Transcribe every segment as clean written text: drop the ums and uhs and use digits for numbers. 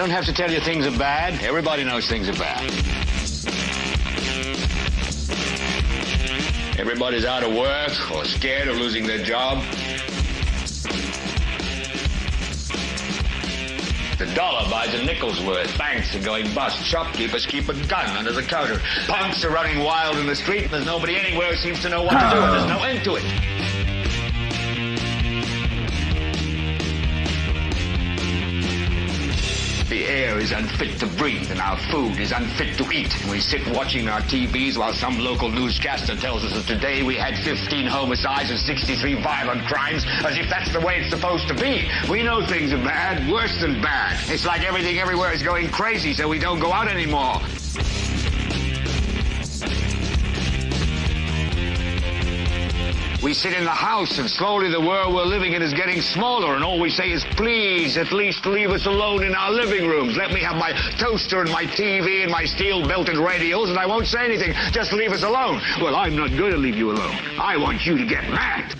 don't have to tell you things are bad. Everybody knows things are bad. Everybody's out of work or scared of losing their job. The dollar buys a nickel's worth. Banks are going bust. Shopkeepers keep a gun under the counter. Punks are running wild in the street, and there's nobody anywhere who seems to know what to do. There's no end to it. The air is unfit to breathe, and our food is unfit to eat. And we sit watching our TVs while some local newscaster tells us that today we had 15 homicides and 63 violent crimes, as if that's the way it's supposed to be. We know things are bad, worse than bad. It's like everything everywhere is going crazy, so we don't go out anymore. We sit in the house, and slowly the world we're living in is getting smaller, and all we say is, please, at least leave us alone in our living rooms. Let me have my toaster and my TV and my steel-belted radios, and I won't say anything. Just leave us alone. Well, I'm not going to leave you alone. I want you to get mad.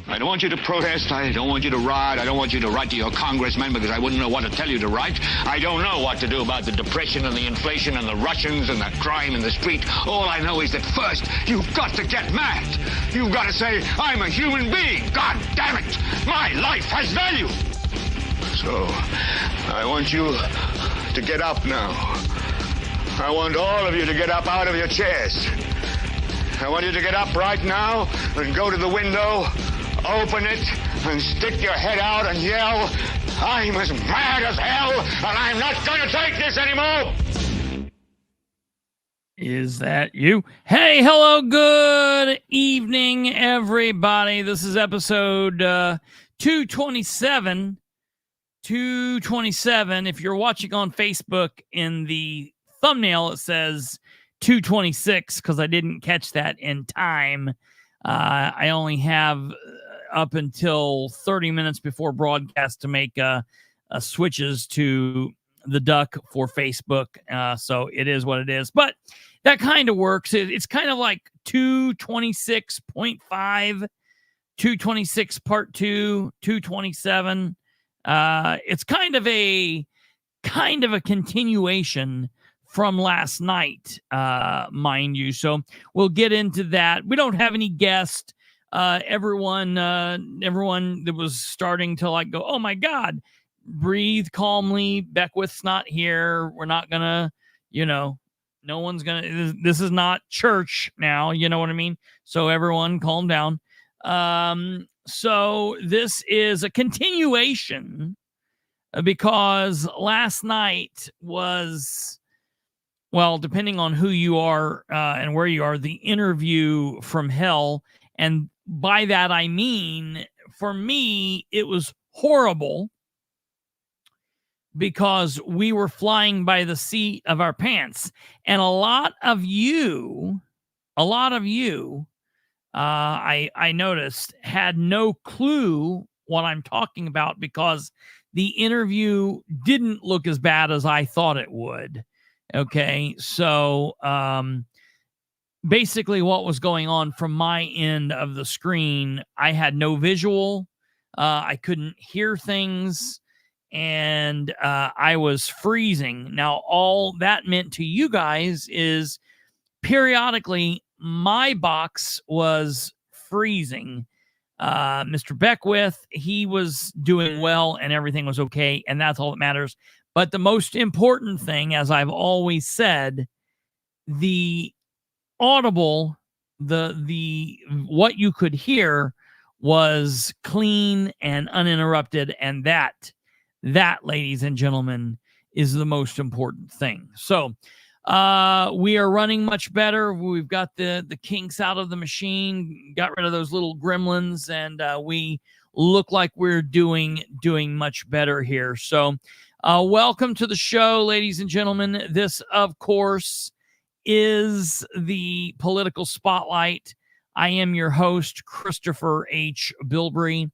I don't want you to protest. I don't want you to riot. I don't want you to write to your congressman because I wouldn't know what to tell you to write. I don't know what to do about the depression and the inflation and the Russians and the crime in the street. All I know is that first, you've got to get mad. You've got to say, I'm a human being. God damn it. My life has value. So, I want you to get up now. I want all of you to get up out of your chairs. I want you to get up right now and go to the window, open it, and stick your head out and yell, I'm as mad as hell, and I'm not going to take this anymore. Is that you? Hey, hello, good evening, everybody. This is episode 227. 227. If you're watching on Facebook, in the thumbnail, it says 226 because I didn't catch that in time. I only have up until 30 minutes before broadcast to make switches to the duck for Facebook. So it is what it is. But that kind of works. It's kind of like 226.5, 226 part 2, 227. It's kind of a continuation from last night, mind you. So we'll get into that. We don't have any guests. Everyone that was starting to like go, oh my God, breathe calmly. Beckwith's not here. We're not gonna, no one's gonna. This is not church now. You know what I mean? So everyone, calm down. So this is a continuation because last night was, well, depending on who you are and where you are, the interview from hell. And by that, I mean, for me, it was horrible because we were flying by the seat of our pants. And a lot of you, I noticed, had no clue what I'm talking about because the interview didn't look as bad as I thought it would. Okay, so basically what was going on from my end of the screen, I had no visual. I couldn't hear things, and I was freezing. Now, all that meant to you guys is periodically my box was freezing. Mr. Beckwith, he was doing well and everything was okay, and that's all that matters. But the most important thing, as I've always said, the audible, the what you could hear was clean and uninterrupted, and that, ladies and gentlemen, is the most important thing. So we are running much better. We've got the kinks out of the machine, got rid of those little gremlins, and we look like we're doing much better here. So welcome to the show, ladies and gentlemen. This, of course, is the Political Spotlight. I am your host, Kristopher H. Bilbrey.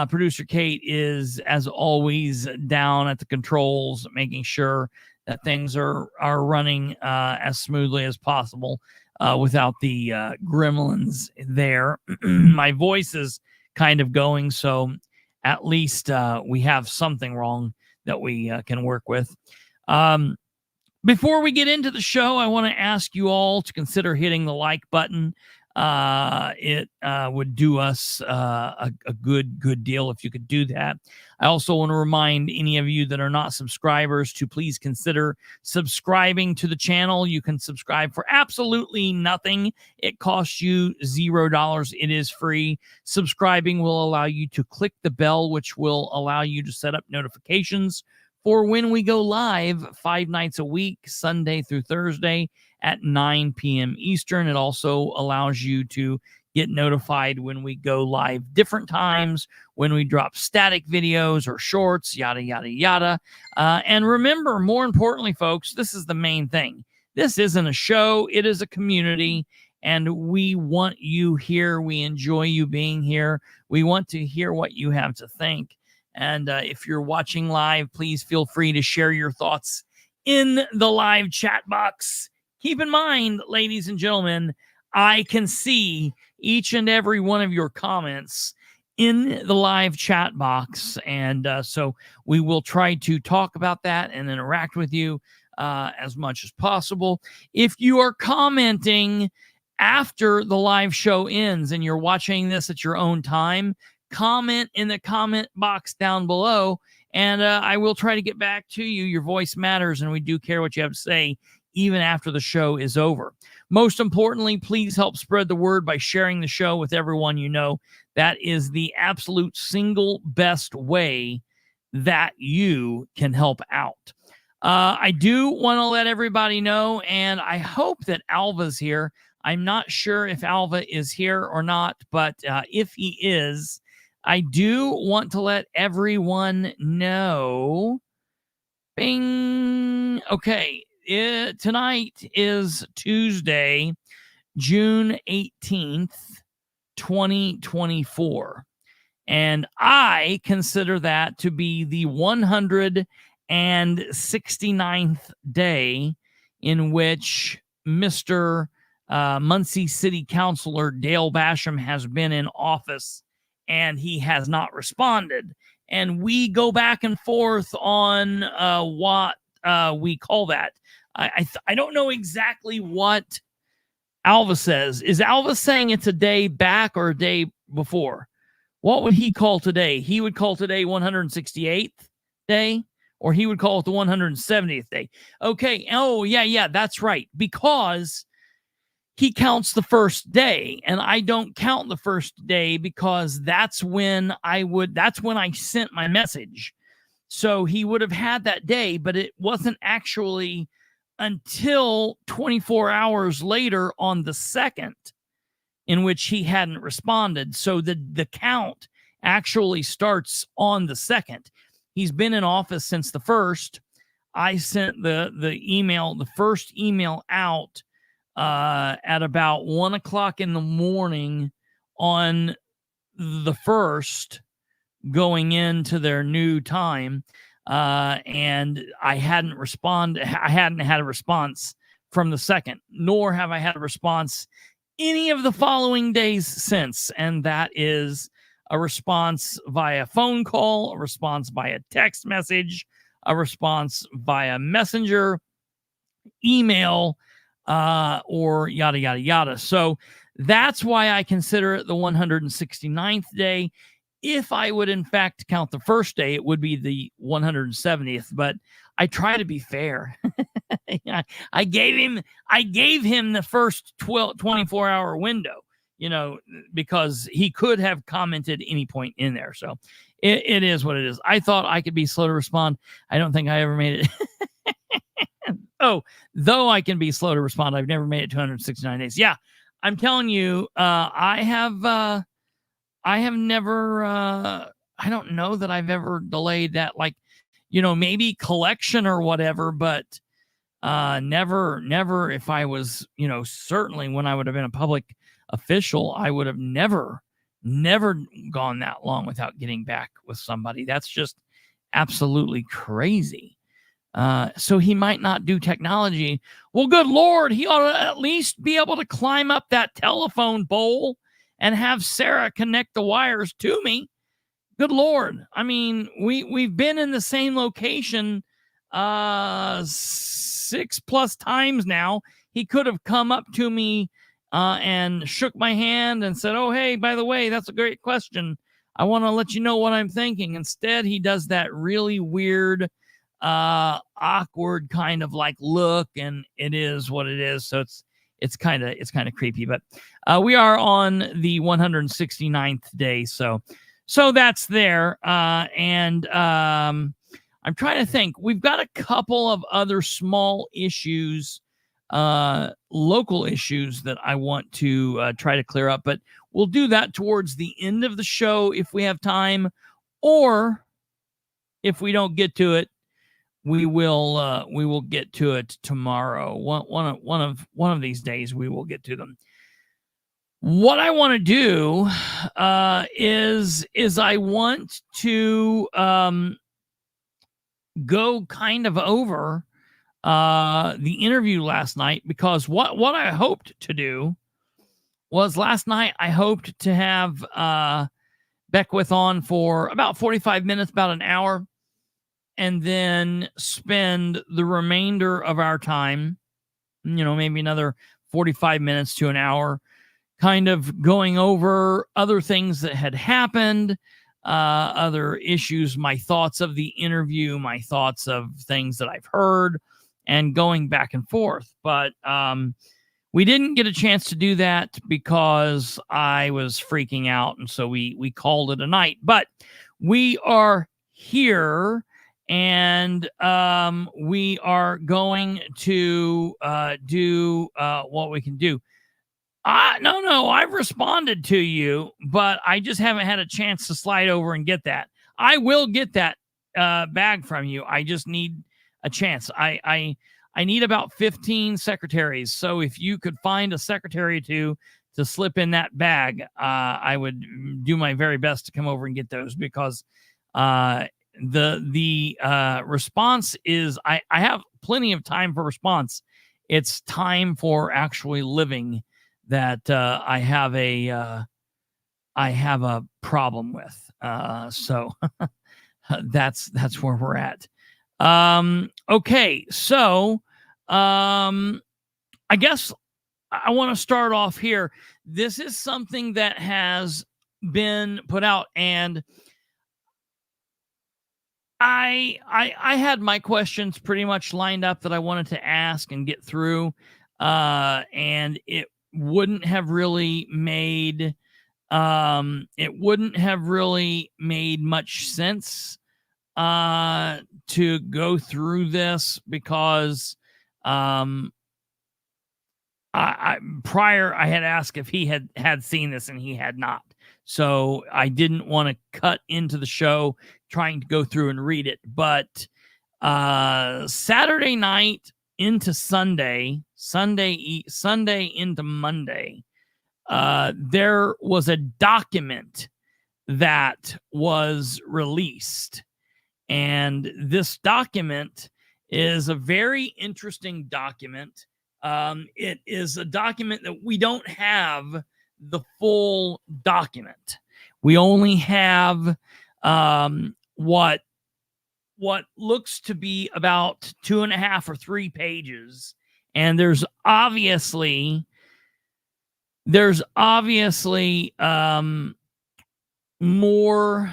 Producer Kate is, as always, down at the controls, making sure that things are running as smoothly as possible without the gremlins there. My voice is kind of going, so at least we have something wrong that we can work with. Before we get into the show, I want to ask you all to consider hitting the like button. It would do us a good deal if you could do that. I also want to remind any of you that are not subscribers to please consider subscribing to the channel. You can subscribe for absolutely nothing. It costs you $0. It is free. Subscribing will allow you to click the bell, which will allow you to set up notifications for when we go live 5 nights a week, Sunday through Thursday at 9 p.m. Eastern. It also allows you to get notified when we go live different times, when we drop static videos or shorts, yada, yada, yada. And remember, more importantly, folks, this is the main thing. This isn't a show. It is a community, and we want you here. We enjoy you being here. We want to hear what you have to think. And if you're watching live, please feel free to share your thoughts in the live chat box. Keep in mind, ladies and gentlemen, I can see each and every one of your comments in the live chat box. And so we will try to talk about that and interact with you as much as possible. If you are commenting after the live show ends and you're watching this at your own time, comment in the comment box down below, and I will try to get back to you. Your voice matters, and we do care what you have to say even after the show is over. Most importantly, please help spread the word by sharing the show with everyone you know. That is the absolute single best way that you can help out. I do want to let everybody know, and I hope that Alva's here. I'm not sure if Alva is here or not, but if he is, I do want to let everyone know. Bing. Okay. Tonight is Tuesday, June 18th, 2024. And I consider that to be the 169th day in which Mr. Muncie City Councilor Dale Basham has been in office, and he has not responded. And we go back and forth on what we call that. I don't know exactly what Alva says. Is Alva saying it's a day back or a day before? What would he call today? He would call today 168th day, or he would call it the 170th day. Okay. Oh, yeah, that's right. Because he counts the first day, and I don't count the first day because that's when I sent my message. So he would have had that day, but it wasn't actually until 24 hours later on the 2nd in which he hadn't responded. So the count actually starts on the 2nd. He's been in office since the 1st. I sent the first email out at about 1 o'clock in the morning on the 1st, going into their new time. And I hadn't responded. I hadn't had a response from the 2nd, nor have I had a response any of the following days since. And that is a response via phone call, a response via text message, a response via messenger, email, or yada, yada, yada. So that's why I consider it the 169th day. If I would, in fact, count the first day, it would be the 170th, but I try to be fair. I gave him the first 24-hour window, because he could have commented any point in there. So it is what it is. I thought I could be slow to respond. I don't think I ever made it. Oh, though I can be slow to respond, I've never made it 269 days. Yeah, I'm telling you, I have never, I don't know that I've ever delayed that, maybe collection or whatever, but never if I was, certainly when I would have been a public official, I would have never gone that long without getting back with somebody. That's just absolutely crazy. So he might not do technology. Well, good Lord, he ought to at least be able to climb up that telephone pole and have Sarah connect the wires to me. good Lord. I mean, we've been in the same location 6+ times now. He could have come up to me and shook my hand and said, "Oh, hey, by the way, that's a great question. I want to let you know what I'm thinking." Instead, he does that really weird, awkward kind of like look, and it is what it is. So it's kind of creepy. But we are on the 169th day, so that's there. And I'm trying to think. We've got a couple of other small issues, local issues that I want to try to clear up, but we'll do that towards the end of the show if we have time, or if we don't get to it, we will get to it tomorrow. One of these days we will get to them. What I want to do is I want to go kind of over the interview last night, because what I hoped to do was last night I hoped to have Beckwith on for about 45 minutes, about an hour, and then spend the remainder of our time, maybe another 45 minutes to an hour, kind of going over other things that had happened, other issues, my thoughts of the interview, my thoughts of things that I've heard, and going back and forth. But we didn't get a chance to do that because I was freaking out, and so we called it a night. But we are here, and we are going to do what we can do. No, I've responded to you, but I just haven't had a chance to slide over and get that. I will get that bag from you. I just need a chance. I need about 15 secretaries. So if you could find a secretary to slip in that bag, I would do my very best to come over and get those, because the response is I have plenty of time for response. It's time for actually living that I have a problem with. So that's where we're at. Okay, so I guess I want to start off here. This is something that has been put out, and I had my questions pretty much lined up that I wanted to ask and get through, and it wouldn't have really made much sense to go through this, because prior I had asked if he had seen this, and he had not. So I didn't want to cut into the show trying to go through and read it. But Saturday night into Sunday into Monday, there was a document that was released. And this document is a very interesting document. It is a document that we don't have the full document. We only have what looks to be about 2.5 or 3 pages. And there's obviously more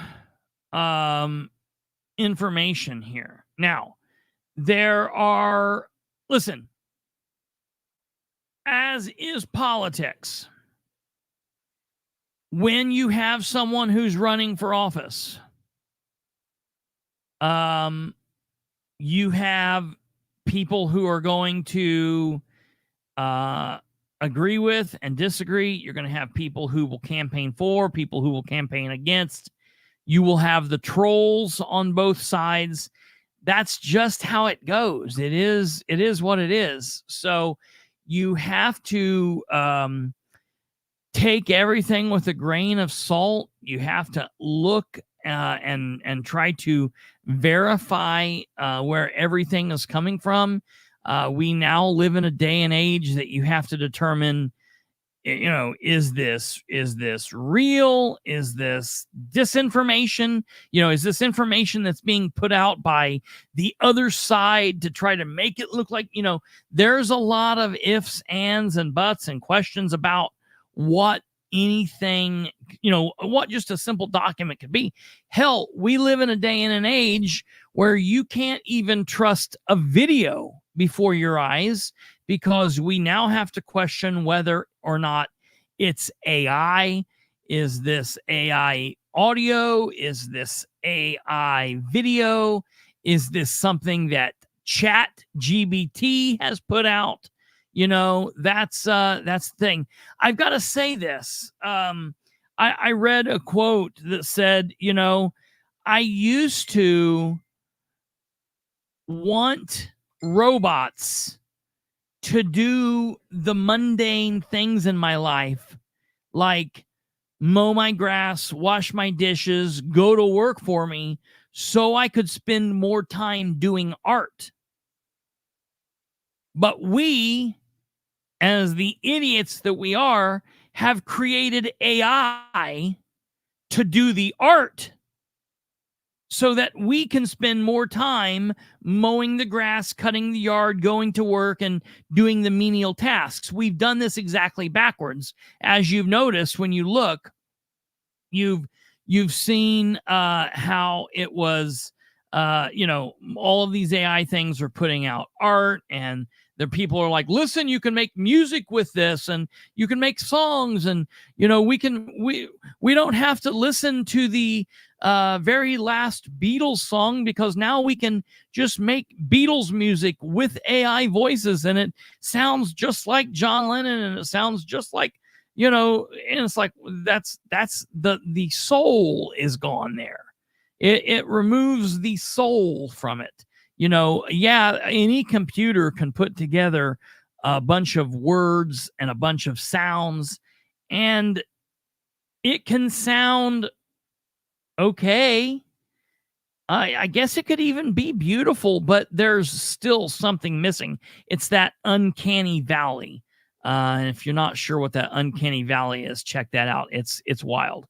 information here. Now, listen, as is politics, when you have someone who's running for office, you have people who are going to agree with and disagree. You're going to have people who will campaign for, people who will campaign against. You will have the trolls on both sides. That's just how it goes. It is what it is. So you have to take everything with a grain of salt. You have to look and try to verify where everything is coming from. We now live in a day and age that you have to determine, is this real? Is this disinformation? Is this information that's being put out by the other side to try to make it look like, there's a lot of ifs, ands, and buts and questions about what anything, what just a simple document could be. Hell, we live in a day and an age where you can't even trust a video before your eyes, because we now have to question whether or not it's AI. Is this AI audio? Is this AI video? Is this something that Chat GBT has put out? That's the thing. I've got to say this. I read a quote that said, I used to want robots to do the mundane things in my life, like mow my grass, wash my dishes, go to work for me, so I could spend more time doing art. But we, as the idiots that we are, have created AI to do the art so that we can spend more time mowing the grass, cutting the yard, going to work, and doing the menial tasks. We've done this exactly backwards. As you've noticed, when you look, you've seen how it was, all of these AI things are putting out art, and the people are like, listen, you can make music with this, and you can make songs, and we don't have to listen to the very last Beatles song, because now we can just make Beatles music with AI voices, and it sounds just like John Lennon, and it sounds just like, and it's like, that's the soul is gone there. It removes the soul from it. Any computer can put together a bunch of words and a bunch of sounds, and it can sound okay. I guess it could even be beautiful, but there's still something missing. It's that uncanny valley. And if you're not sure what that uncanny valley is, check that out. It's wild.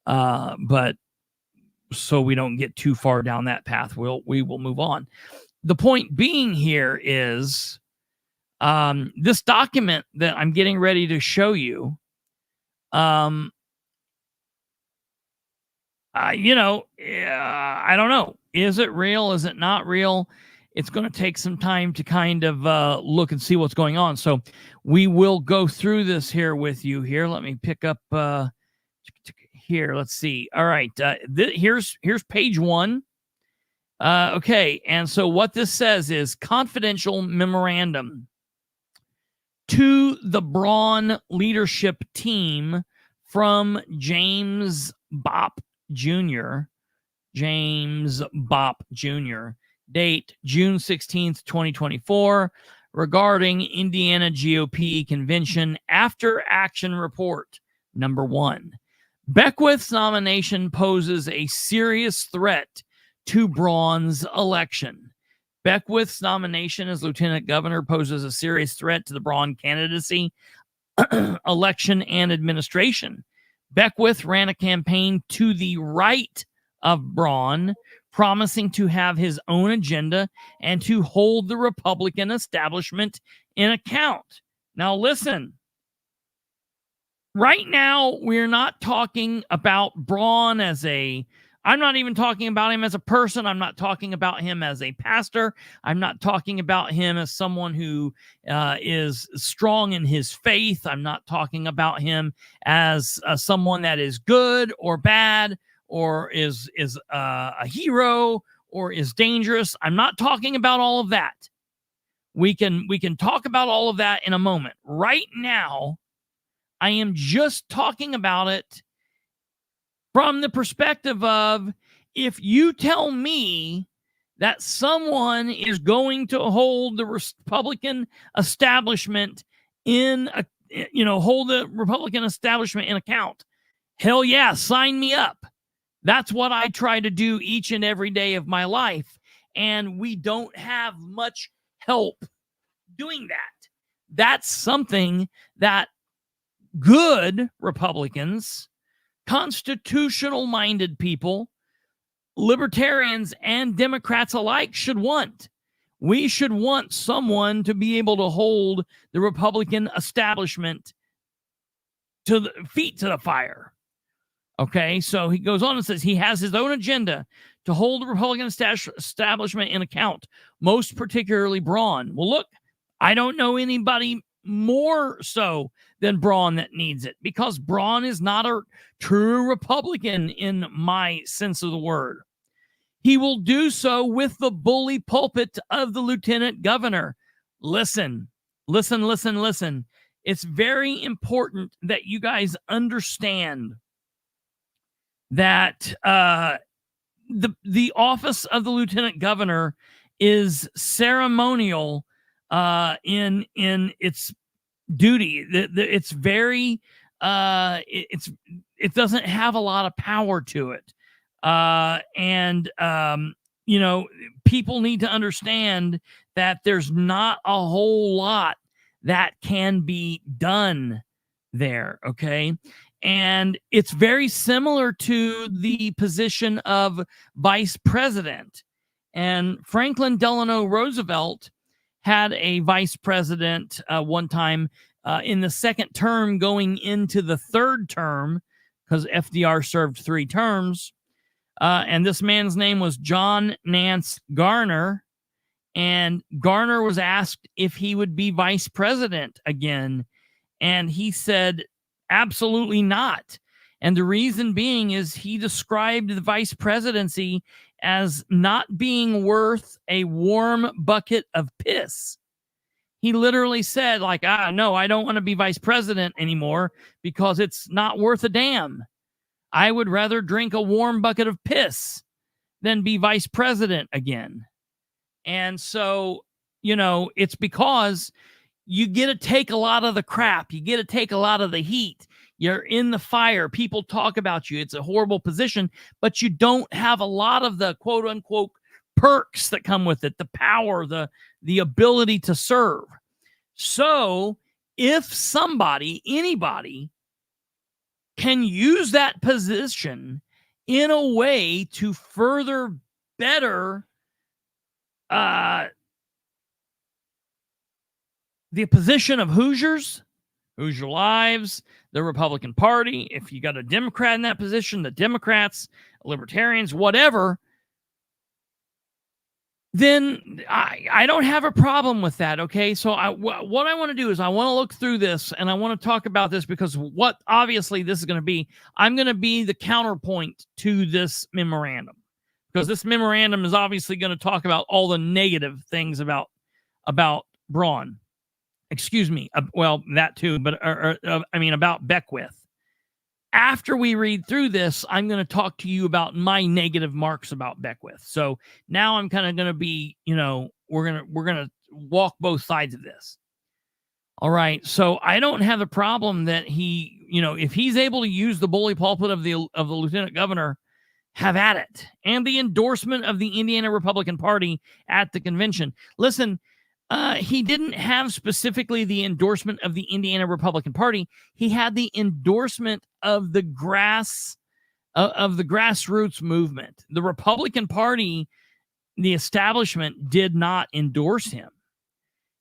But so we don't get too far down that path, we will move on. The point being here is this document that I'm getting ready to show you. I don't know. Is it real? Is it not real? It's going to take some time to kind of look and see what's going on. So we will go through this here with you here. Let me pick up here. Let's see. All right. Here's page 1. Okay. And so what this says is confidential memorandum to the Braun leadership team from James Bopp Jr. Date June 16th, 2024, regarding Indiana GOP convention after action report. Number 1, Beckwith's nomination poses a serious threat to Braun's election. Beckwith's nomination as lieutenant governor poses a serious threat to the Braun candidacy, election, and administration. Beckwith ran a campaign to the right of Braun, promising to have his own agenda and to hold the Republican establishment in account. Now, listen. Right now, we're not talking about Braun I'm not even talking about him as a person. I'm not talking about him as a pastor. I'm not talking about him as someone who is strong in his faith. I'm not talking about him as someone that is good or bad, or is a hero, or is dangerous. I'm not talking about all of that. We can talk about all of that in a moment. Right now, I am just talking about it from the perspective of, if you tell me that someone is going to hold the Republican establishment hold the Republican establishment in account, hell yeah, sign me up. That's what I try to do each and every day of my life. And we don't have much help doing that. That's something that good Republicans, constitutional-minded people, libertarians and Democrats alike should want. We should want someone to be able to hold the Republican establishment to the feet to the fire. Okay, so he goes on and says he has his own agenda to hold the Republican establishment in account, most particularly Braun. Well, look, I don't know anybody more so than Braun that needs it, because Braun is not a true Republican in my sense of the word. He will do so with the bully pulpit of the lieutenant governor. Listen. It's very important that you guys understand that the office of the lieutenant governor is ceremonial in its duty. It's very it doesn't have a lot of power to it. People need to understand that there's not a whole lot that can be done there, okay? And it's very similar to the position of vice president. And Franklin Delano Roosevelt had a vice president one time in the second term going into the third term, because FDR served 3 terms. And this man's name was John Nance Garner. And Garner was asked if he would be vice president again. And he said, absolutely not. And the reason being is he described the vice presidency as not being worth a warm bucket of piss. He literally said, like, no, I don't want to be vice president anymore because it's not worth a damn. I would rather drink a warm bucket of piss than be vice president again. And so, it's because you get to take a lot of the crap. You get to take a lot of the heat. You're in the fire. People talk about you. It's a horrible position, but you don't have a lot of the quote unquote perks that come with it, the power, the ability to serve. So if anybody can use that position in a way to further better the position of Hoosier Lives, the Republican Party, if you got a Democrat in that position, the Democrats, libertarians, whatever, then I don't have a problem with that, okay? So what I want to do is I want to look through this, and I want to talk about this because what obviously this is going to be, I'm going to be the counterpoint to this memorandum, because this memorandum is obviously going to talk about all the negative things about Braun. Excuse me. Well, that too, but about Beckwith. After we read through this, I'm going to talk to you about my negative marks about Beckwith. So now I'm kind of going to be, we're going to walk both sides of this. All right. So I don't have a problem that he, if he's able to use the bully pulpit of the lieutenant governor, have at it. And the endorsement of the Indiana Republican Party at the convention. Listen, he didn't have specifically the endorsement of the Indiana Republican Party. He had the endorsement of the grassroots movement. The Republican Party, the establishment, did not endorse him.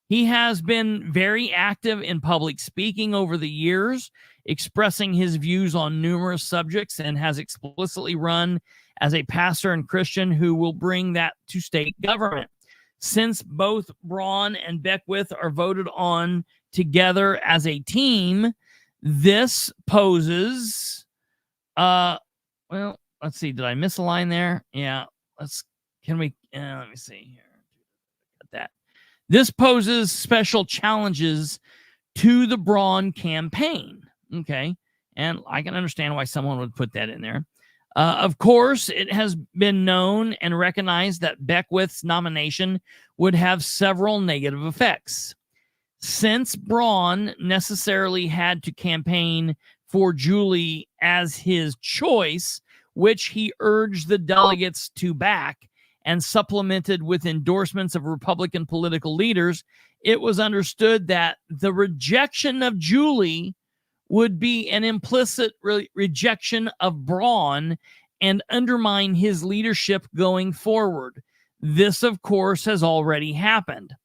He has been very active in public speaking over the years, expressing his views on numerous subjects, and has explicitly run as a pastor and Christian who will bring that to state government. Since both Braun and Beckwith are voted on together as a team, this poses, let's see, did I miss a line there? Yeah, let me see here. Got that. This poses special challenges to the Braun campaign. Okay, and I can understand why someone would put that in there. Of course, it has been known and recognized that Beckwith's nomination would have several negative effects. Since Braun necessarily had to campaign for Julie as his choice, which he urged the delegates to back and supplemented with endorsements of Republican political leaders, it was understood that the rejection of Julie would be an implicit rejection of Braun and undermine his leadership going forward. This, of course, has already happened.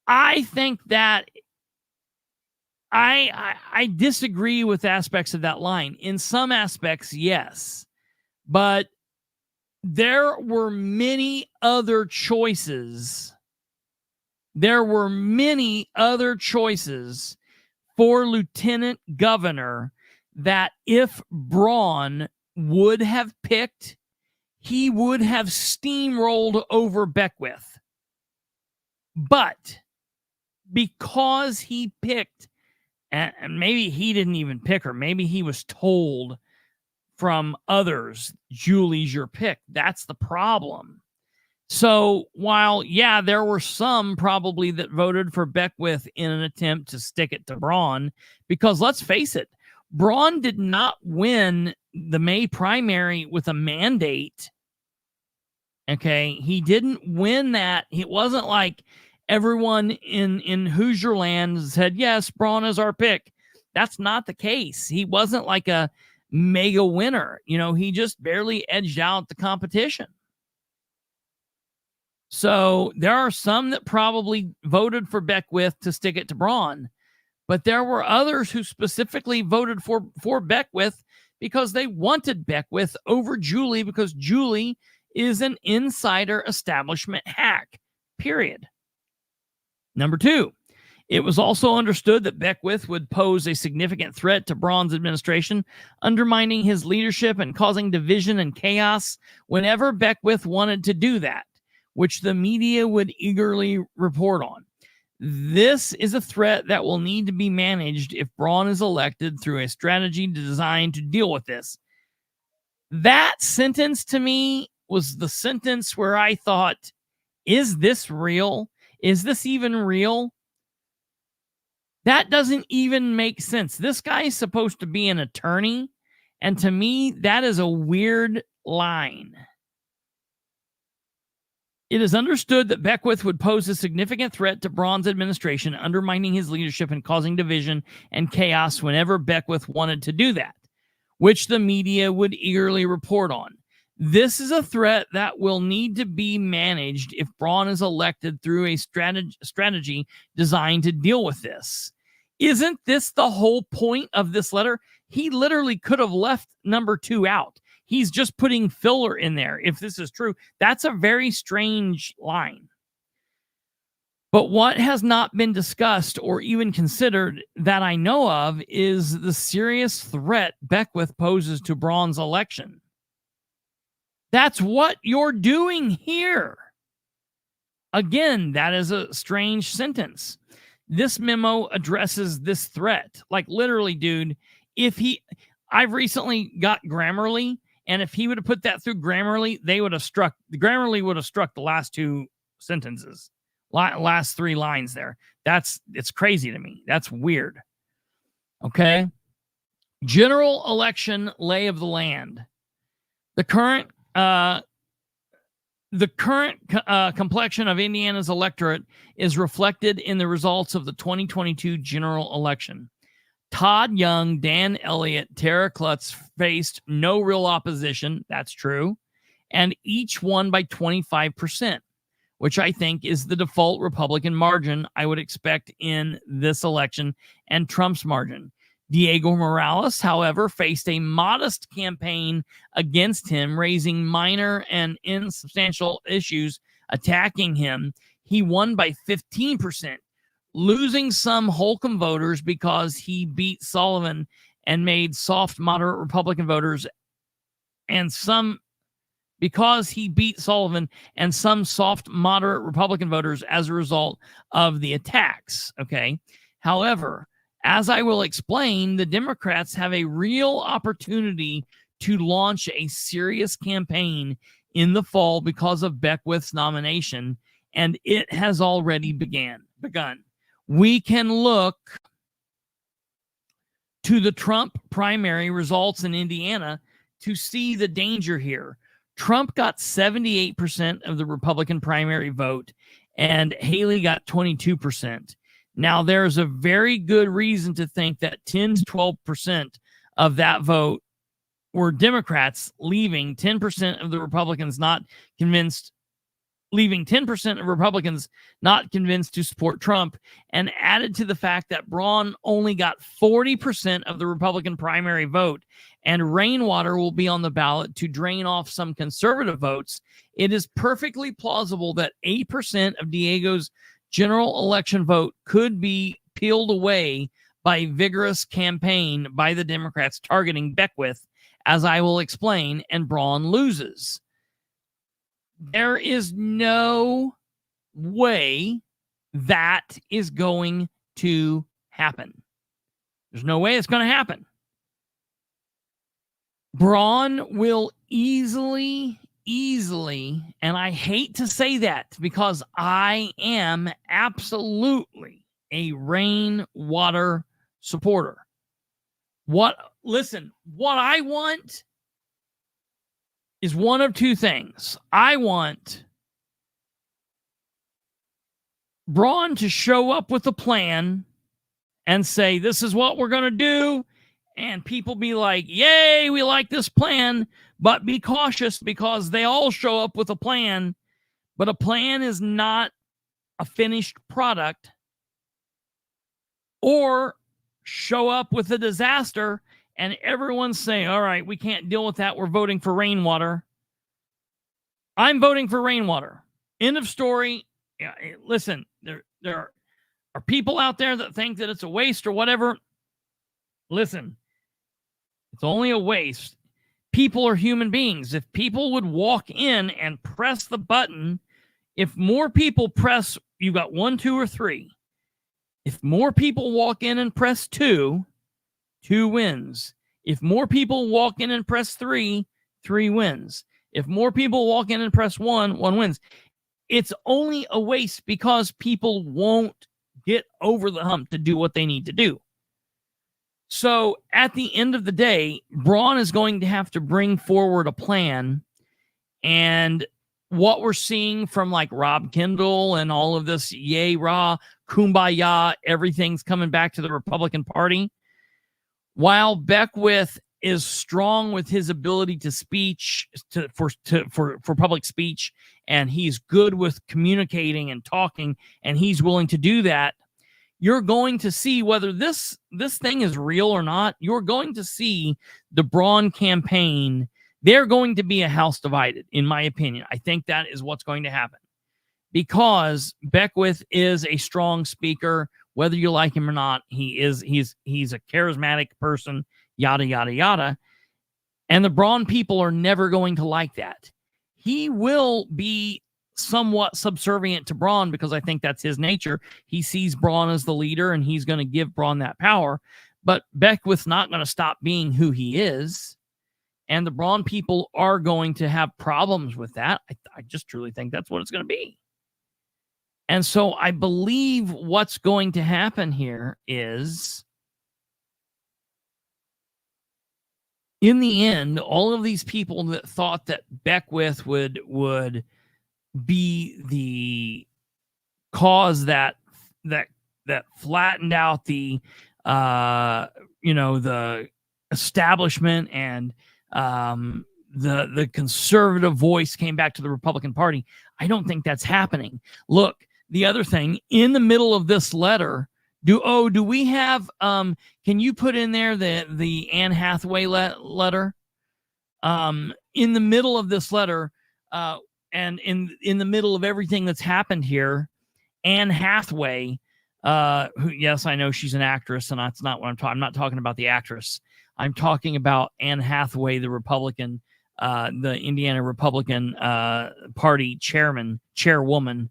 I think that I disagree with aspects of that line. In some aspects, yes. But there were many other choices. There were many other choices for lieutenant governor that if Braun would have picked, he would have steamrolled over Beckwith. But because he picked, and maybe he didn't even pick her, maybe he was told from others, Julie's your pick. That's the problem. So while, yeah, there were some probably that voted for Beckwith in an attempt to stick it to Braun, because let's face it, Braun did not win the May primary with a mandate. Okay, he didn't win that. It wasn't like everyone in Hoosier land said, yes, Braun is our pick. That's not the case. He wasn't like a mega winner. You know, he just barely edged out the competition. So there are some that probably voted for Beckwith to stick it to Braun, but there were others who specifically voted for Beckwith because they wanted Beckwith over Julie, because Julie is an insider establishment hack, period. Number two, it was also understood that Beckwith would pose a significant threat to Braun's administration, undermining his leadership and causing division and chaos whenever Beckwith wanted to do that, which the media would eagerly report on. This is a threat that will need to be managed if Braun is elected through a strategy designed to deal with this. That sentence to me was the sentence where I thought, is this real? Is this even real? That doesn't even make sense. This guy is supposed to be an attorney, and to me, that is a weird line. It is understood that Beckwith would pose a significant threat to Braun's administration, undermining his leadership and causing division and chaos whenever Beckwith wanted to do that, which the media would eagerly report on. This is a threat that will need to be managed if Braun is elected through a strategy designed to deal with this. Isn't this the whole point of this letter? He literally could have left number 2 out. He's just putting filler in there. If this is true, that's a very strange line. But what has not been discussed or even considered that I know of is the serious threat Beckwith poses to Braun's election. That's what you're doing here. Again, that is a strange sentence. This memo addresses this threat. Like literally, dude, I've recently got Grammarly, and if he would have put that through Grammarly, Grammarly would have struck the last 2 sentences, last 3 lines there. It's crazy to me. That's weird. Okay. General election lay of the land. The current complexion of Indiana's electorate is reflected in the results of the 2022 general election. Todd Young, Dan Elliott, Tara Klutz faced no real opposition. That's true. And each won by 25%, which I think is the default Republican margin I would expect in this election and Trump's margin. Diego Morales, however, faced a modest campaign against him, raising minor and insubstantial issues attacking him. He won by 15%, losing some Holcomb voters because he beat Sullivan and made soft, moderate Republican voters, and some soft, moderate Republican voters as a result of the attacks. Okay. However, as I will explain, the Democrats have a real opportunity to launch a serious campaign in the fall because of Beckwith's nomination, and it has already begun. We can look to the Trump primary results in Indiana to see the danger here. Trump got 78% of the Republican primary vote, and Haley got 22%. Now, there's a very good reason to think that 10 to 12% of that vote were Democrats, leaving 10% of the Republicans not convinced, leaving 10% of Republicans not convinced to support Trump, and added to the fact that Braun only got 40% of the Republican primary vote, and rainwater will be on the ballot to drain off some conservative votes, it is perfectly plausible that 8% of Diego's general election vote could be peeled away by vigorous campaign by the Democrats targeting Beckwith, as I will explain, and Braun loses. There is no way that is going to happen. There's no way it's going to happen. Braun will easily, and I hate to say that because I am absolutely a rainwater supporter. What I want is one of two things. I want Braun to show up with a plan and say, this is what we're going to do. And people be like, yay, we like this plan. But be cautious because they all show up with a plan. But a plan is not a finished product. Or show up with a disaster and everyone's saying, all right, we can't deal with that. We're voting for rainwater. I'm voting for rainwater. End of story. Yeah, listen, there are people out there that think that it's a waste or whatever. Listen, it's only a waste. People are human beings. If people would walk in and press the button, if more people press, you got 1, 2, or 3. If more people walk in and press 2, 2 wins. If more people walk in and press 3, 3 wins. If more people walk in and press 1, 1 wins. It's only a waste because people won't get over the hump to do what they need to do. So at the end of the day, Braun is going to have to bring forward a plan. And what we're seeing from like Rob Kendall and all of this yay, rah, kumbaya, everything's coming back to the Republican Party. While Beckwith is strong with his ability to speech for public speech, and he's good with communicating and talking, and he's willing to do that, you're going to see whether this thing is real or not. You're going to see the Braun campaign. They're going to be a house divided, in my opinion. I think that is what's going to happen because Beckwith is a strong speaker, whether you like him or not. He's a charismatic person, yada, yada, yada. And the Braun people are never going to like that. He will be somewhat subservient to Braun because I think that's his nature. He sees Braun as the leader and he's going to give Braun that power. But Beckwith's not going to stop being who he is. And the Braun people are going to have problems with that. I just truly think that's what it's going to be. And so I believe what's going to happen here is, in the end, all of these people that thought that Beckwith would be the cause that flattened out the the establishment and the conservative voice came back to the Republican Party. I don't think that's happening. Look, the other thing in the middle of this letter, do we have can you put in there the Anne Hathaway letter? In the middle of this letter, and in the middle of everything that's happened here, Anne Hathaway, who, yes, I know she's an actress, and that's not what I'm talking. I'm not talking about the actress. I'm talking about Anne Hathaway, the Republican, the Indiana Republican Party chairwoman.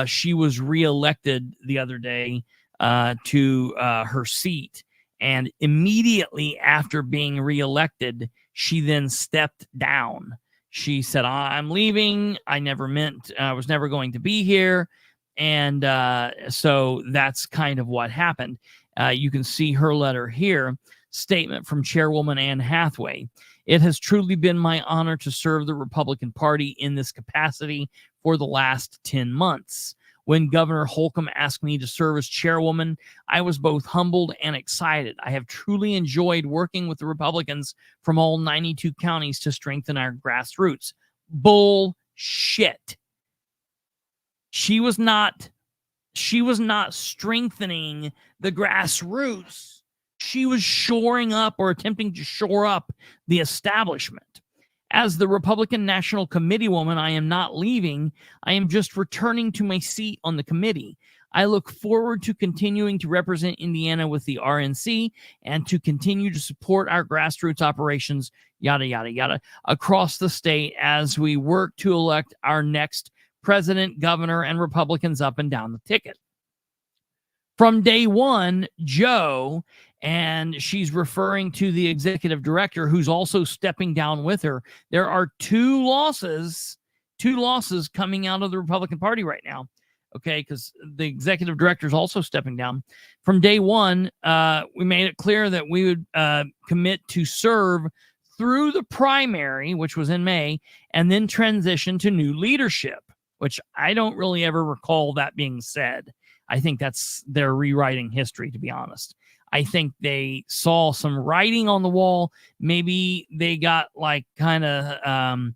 She was reelected the other day to her seat, and immediately after being reelected, she then stepped down. She said, I'm leaving. I was never going to be here. And so that's kind of what happened. You can see her letter here. Statement from Chairwoman Anne Hathaway. It has truly been my honor to serve the Republican Party in this capacity for the last 10 months. When Governor Holcomb asked me to serve as chairwoman, I was both humbled and excited. I have truly enjoyed working with the Republicans from all 92 counties to strengthen our grassroots. Bullshit. She was not strengthening the grassroots. She was shoring up or attempting to shore up the establishment. As the Republican National Committee woman, I am not leaving. I am just returning to my seat on the committee. I look forward to continuing to represent Indiana with the RNC and to continue to support our grassroots operations, yada, yada, yada, across the state as we work to elect our next president, governor, and Republicans up and down the ticket. From day one, Joe, and she's referring to the executive director who's also stepping down with her. There are two losses coming out of the Republican Party right now. Okay, because the executive director is also stepping down. From day one, we made it clear that we would commit to serve through the primary, which was in May, and then transition to new leadership, which I don't really ever recall that being said. I think that's their rewriting history, to be honest. I think they saw some writing on the wall. Maybe they got like kind of,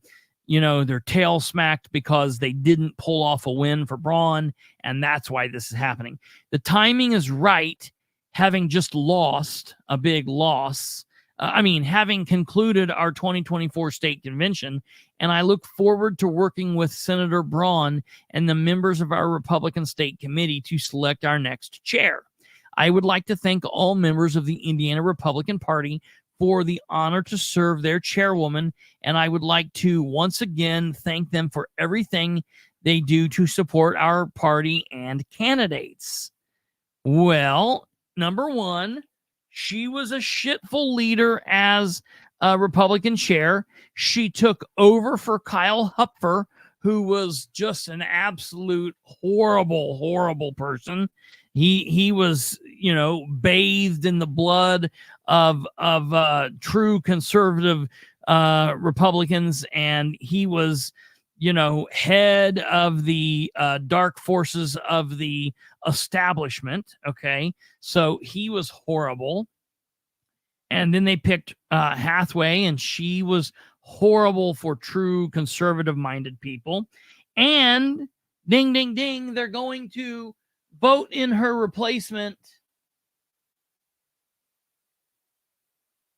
their tail smacked because they didn't pull off a win for Braun, and that's why this is happening. The timing is right, having just lost a big loss. Having concluded our 2024 state convention, and I look forward to working with Senator Braun and the members of our Republican State Committee to select our next chair. I would like to thank all members of the Indiana Republican Party for the honor to serve their chairwoman, and I would like to once again thank them for everything they do to support our party and candidates. Well, number one, she was a shitful leader as a Republican chair. She took over for Kyle Hupfer, who was just an absolute horrible, horrible person. He was, bathed in the blood of true conservative Republicans, and he was, head of the dark forces of the establishment. Okay, so he was horrible. And then they picked Hathaway, and she was horrible for true conservative-minded people. And ding, ding, ding, they're going to vote in her replacement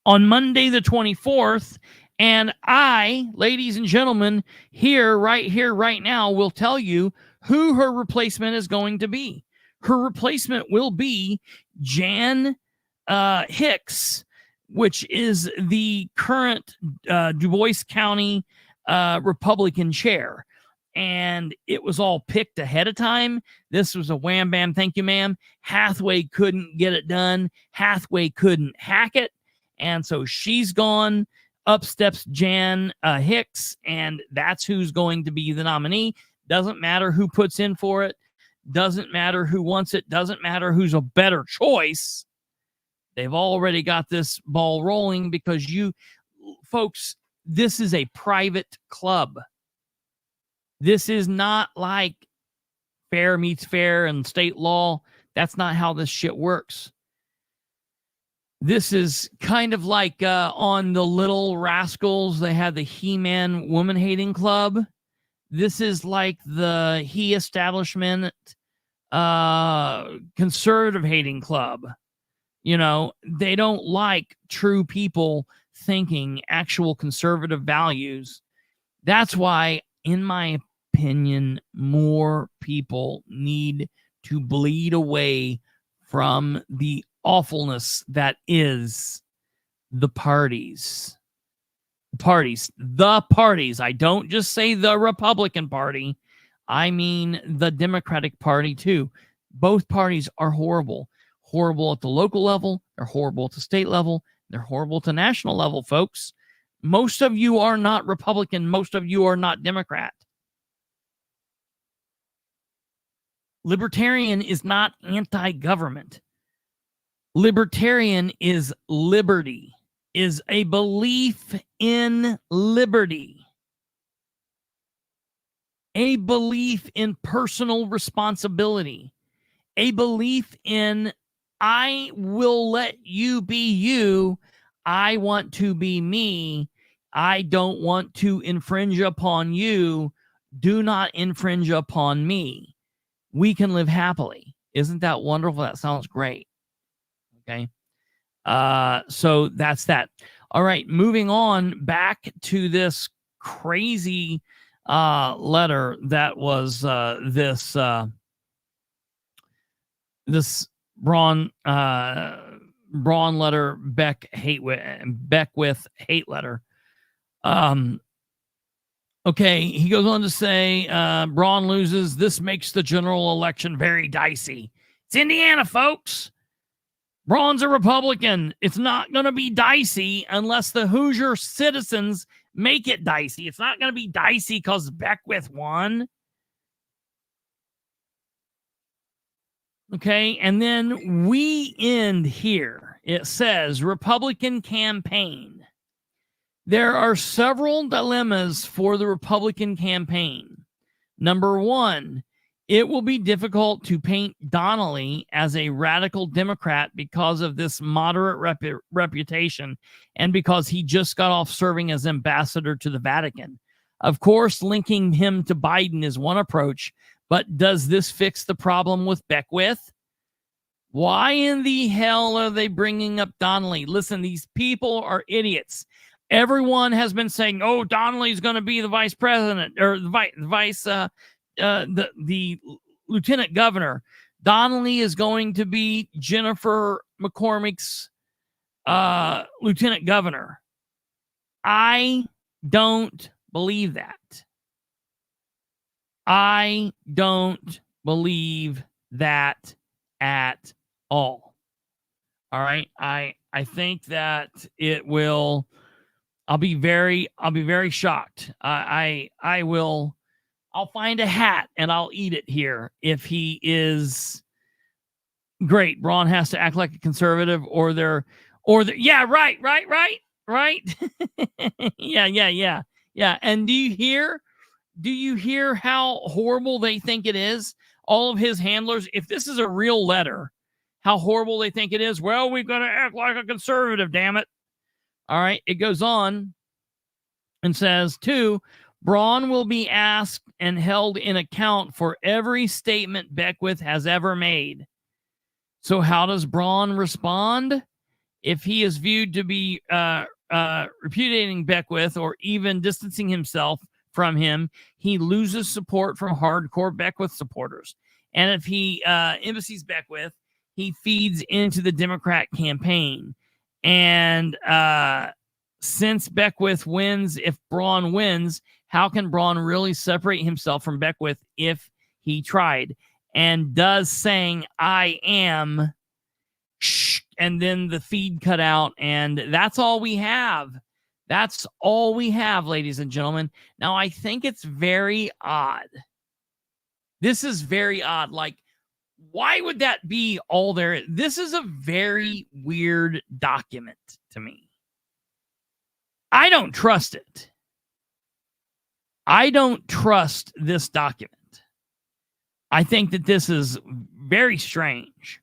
on Monday the 24th. And I, ladies and gentlemen, right now, will tell you who her replacement is going to be. Her replacement will be Jan Hicks, which is the current Du Bois County Republican chair. And it was all picked ahead of time. This was a wham bam, thank you, ma'am. Hathaway couldn't get it done. Hathaway couldn't hack it. And so she's gone. Up steps Jan Hicks, and that's who's going to be the nominee. Doesn't matter who puts in for it. Doesn't matter who wants it. Doesn't matter who's a better choice. They've already got this ball rolling because you folks, this is a private club. This is not like fair meets fair and state law. That's not how this shit works. This is kind of like on the Little Rascals, they had the He-Man woman-hating club. This is like the He establishment conservative-hating club. They don't like true people thinking actual conservative values. That's why, in my opinion, more people need to bleed away from the awfulness that is the parties. The parties. I don't just say the Republican Party. I mean the Democratic Party too. Both parties are horrible. Horrible at the local level. They're horrible at the state level. They're horrible at the national level, folks. Most of you are not Republican. Most of you are not Democrat. Libertarian is not anti-government. Libertarian is liberty, is a belief in liberty. a belief in personal responsibility, a belief in I will let you be you. I want to be me. I don't want to infringe upon you. Do not infringe upon me. We can live happily. Isn't that wonderful? That sounds great. Okay. So that's that. All right. Moving on back to this crazy letter that was this Braun letter, Beckwith hate letter. Okay, he goes on to say, Braun loses. This makes the general election very dicey. It's Indiana, folks. Braun's a Republican. It's not going to be dicey unless the Hoosier citizens make it dicey. It's not going to be dicey because Beckwith won. Okay, and then we end here. It says, Republican campaign. There are several dilemmas for the Republican campaign. Number one, it will be difficult to paint Donnelly as a radical Democrat because of this moderate reputation and because he just got off serving as ambassador to the Vatican. Of course, linking him to Biden is one approach, but does this fix the problem with Beckwith? Why in the hell are they bringing up Donnelly? Listen, these people are idiots. Everyone has been saying, "Oh, Donnelly's going to be the vice president or the lieutenant governor. Donnelly is going to be Jennifer McCormick's lieutenant governor." I don't believe that. I don't believe that at all. All right. I think that it will. I'll be very shocked. I'll find a hat and I'll eat it here if he is great. Braun has to act like a conservative yeah, right. Yeah. And do you hear how horrible they think it is? All of his handlers, if this is a real letter, how horrible they think it is. Well, we've got to act like a conservative, damn it. All right, it goes on and says, 2, Braun will be asked and held in account for every statement Beckwith has ever made. So how does Braun respond? If he is viewed to be repudiating Beckwith or even distancing himself from him, he loses support from hardcore Beckwith supporters. And if he embassies Beckwith, he feeds into the Democrat campaign. And since Beckwith wins, if Braun wins, how can Braun really separate himself from Beckwith if he tried? And does saying, I am, and then the feed cut out, and that's all we have. That's all we have, ladies and gentlemen. Now, I think it's very odd. This is very odd. Like, why would that be all there? This is a very weird document to me. I don't trust it. I don't trust this document. I think that this is very strange.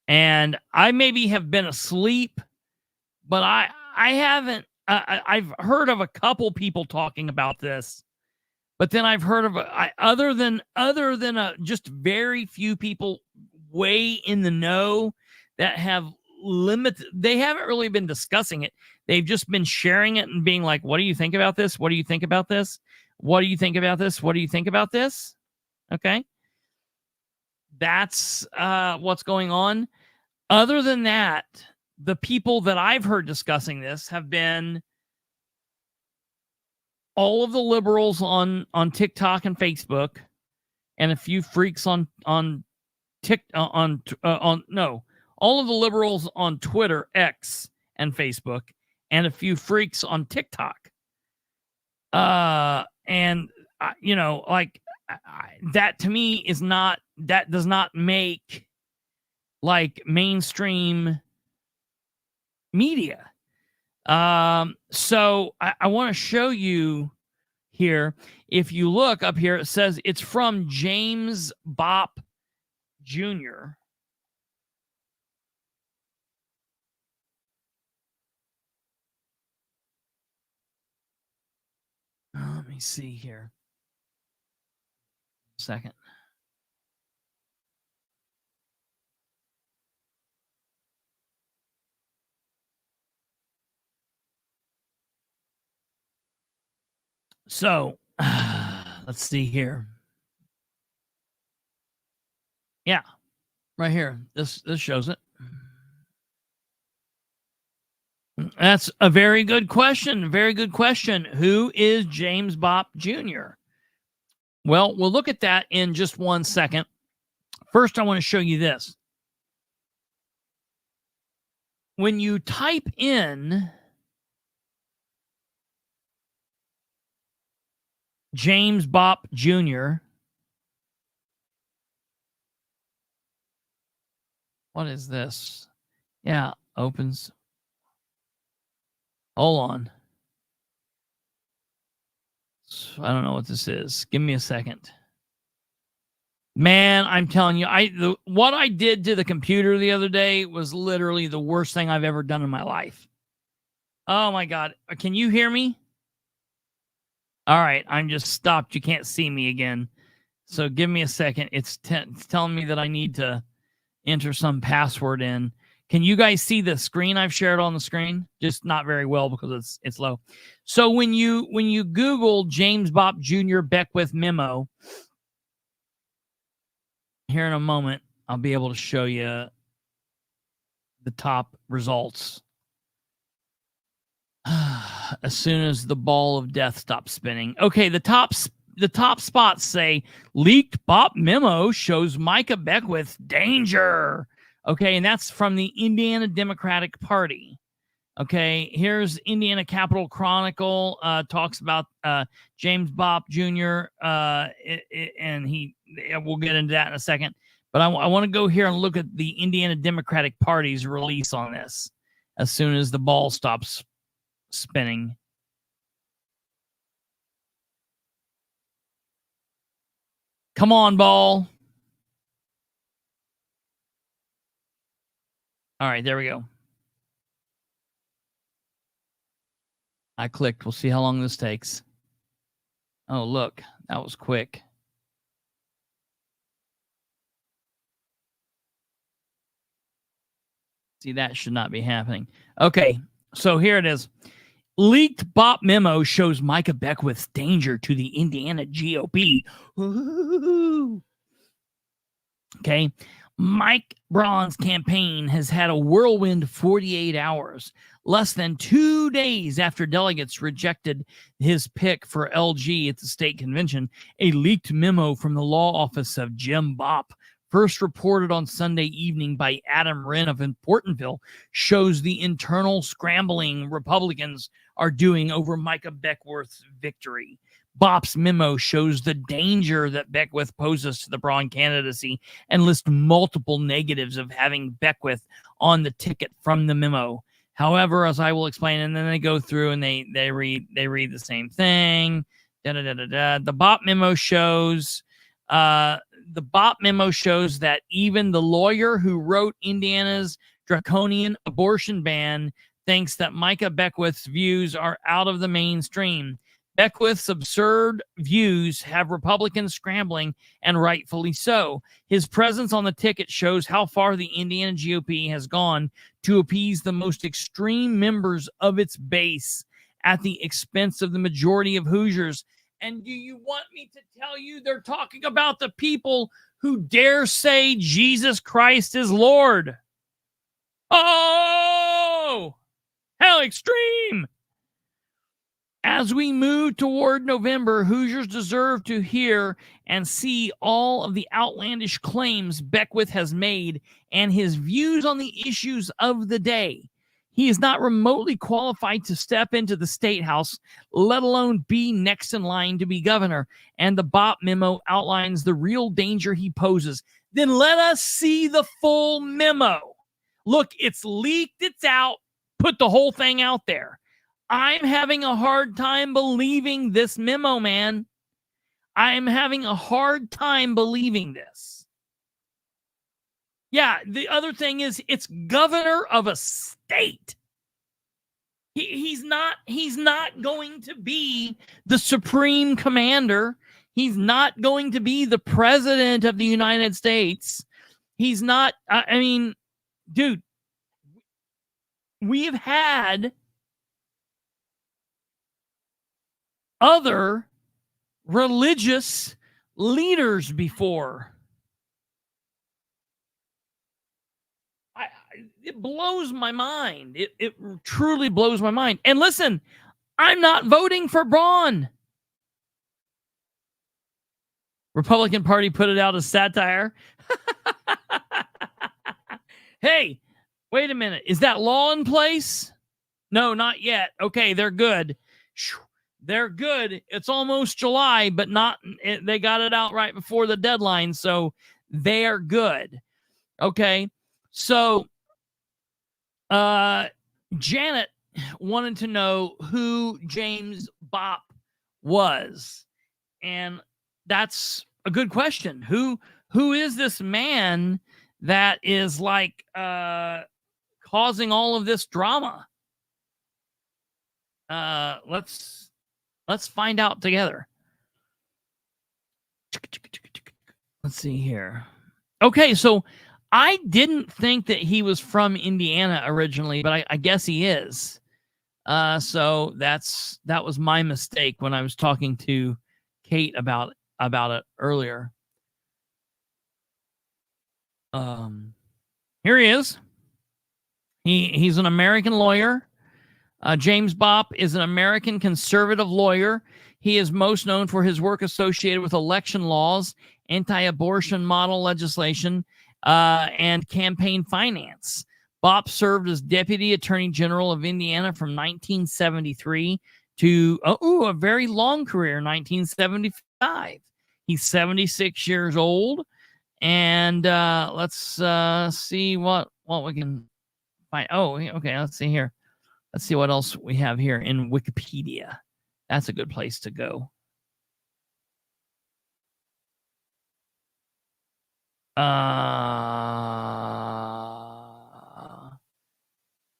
And I maybe have been asleep, but I haven't. I've heard of a couple people talking about this, but then I've heard of other than just very few people way in the know that have limited. They haven't really been discussing it. They've just been sharing it and being like, "What do you think about this? What do you think about this? What do you think about this? What do you think about this?" Okay, that's what's going on. Other than that, the people that I've heard discussing this have been all of the liberals on TikTok and Facebook, and a few freaks all of the liberals on Twitter, X, and Facebook, and a few freaks on TikTok. That to me is not, that does not make like mainstream media. So I want to show you here. If you look up here, it says it's from James Bopp Jr. Let me see here. Second. So, let's see here. Yeah, right here. This shows it. That's a very good question. Very good question. Who is James Bopp Jr.? Well, we'll look at that in just 1 second. First, I want to show you this. When you type in James Bopp Jr., what is this? Yeah, opens. Hold on. I don't know what this is. Give me a second. Man, I'm telling you, what I did to the computer the other day was literally the worst thing I've ever done in my life. Oh my God. Can you hear me? All right. I'm just stopped. You can't see me again. So give me a second. It's telling me that I need to enter some password in. Can you guys see the screen I've shared on the screen? Just not very well because it's low. So when you Google James Bopp Jr. Beckwith memo, here in a moment, I'll be able to show you the top results. As soon as the ball of death stops spinning. Okay, the top spots say leaked Bopp memo shows Micah Beckwith danger. Okay, and that's from the Indiana Democratic Party. Okay, here's Indiana Capitol Chronicle, talks about James Bopp Jr., and we'll get into that in a second. But I want to go here and look at the Indiana Democratic Party's release on this as soon as the ball stops spinning. Come on, ball. All right, there we go. I clicked. We'll see how long this takes. Oh, look. That was quick. See, that should not be happening. Okay, so here it is. Leaked Bopp memo shows Micah Beckwith's danger to the Indiana GOP. Ooh. Okay. Mike Braun's campaign has had a whirlwind 48 hours, less than 2 days after delegates rejected his pick for LG at the state convention. A leaked memo from the law office of Jim Bopp, first reported on Sunday evening by Adam Wren of Portonville, shows the internal scrambling Republicans are doing over Micah Beckwith's victory. Bopp's memo shows the danger that Beckwith poses to the Braun candidacy and lists multiple negatives of having Beckwith on the ticket from the memo. However, as I will explain, and then they go through and they read the same thing. The Bopp memo shows that even the lawyer who wrote Indiana's draconian abortion ban thinks that Micah Beckwith's views are out of the mainstream. Beckwith's absurd views have Republicans scrambling, and rightfully so. His presence on the ticket shows how far the Indiana GOP has gone to appease the most extreme members of its base at the expense of the majority of Hoosiers. And do you want me to tell you they're talking about the people who dare say Jesus Christ is Lord? Oh, how extreme! As we move toward November, Hoosiers deserve to hear and see all of the outlandish claims Beckwith has made and his views on the issues of the day. He is not remotely qualified to step into the State House, let alone be next in line to be governor. And the Bopp memo outlines the real danger he poses. Then let us see the full memo. Look, it's leaked, it's out. Put the whole thing out there. I'm having a hard time believing this memo, man. I'm having a hard time believing this. Yeah, the other thing is it's governor of a state. He's not going to be the supreme commander. He's not going to be the president of the United States. He's not, I mean, dude, we've had other religious leaders before. It blows my mind. It truly blows my mind. And listen, I'm not voting for Braun. Republican Party put it out as satire. Hey, wait a minute. Is that law in place? No, not yet. Okay, they're good. They're good. It's almost July, but not. They got it out right before the deadline, so they are good. Okay, so Janet wanted to know who James Bopp was, and that's a good question. Who is this man that is like causing all of this drama? Let's find out together. Let's see here. Okay, so I didn't think that he was from Indiana originally, but I guess he is. So that was my mistake when I was talking to Kate about it earlier. Here he is. He's an American lawyer. James Bopp is an American conservative lawyer. He is most known for his work associated with election laws, anti-abortion model legislation, and campaign finance. Bopp served as Deputy Attorney General of Indiana from 1973 to a very long career, 1975. He's 76 years old, and let's see what we can find. Oh, okay, let's see here. Let's see what else we have here in Wikipedia. That's a good place to go.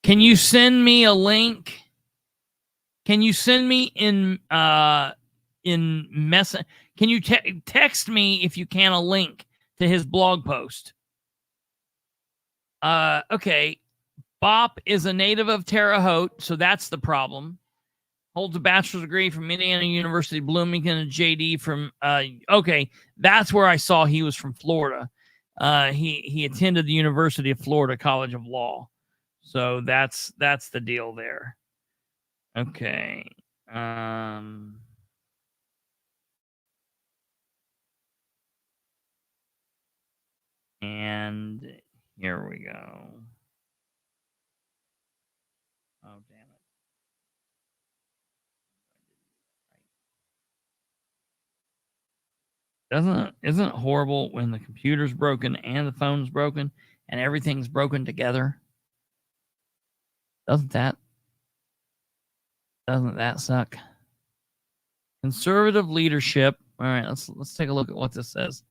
Can you send me a link? Can you send me in message? Can you text me if you can a link to his blog post? Okay. Bopp is a native of Terre Haute, so that's the problem. Holds a bachelor's degree from Indiana University, Bloomington, and JD from, okay, that's where I saw he was from Florida. He attended the University of Florida College of Law. So that's the deal there. Okay. And here we go. Oh, damn it. Isn't it horrible when the computer's broken and the phone's broken and everything's broken together? Doesn't that suck? Conservative leadership. All right, let's take a look at what this says.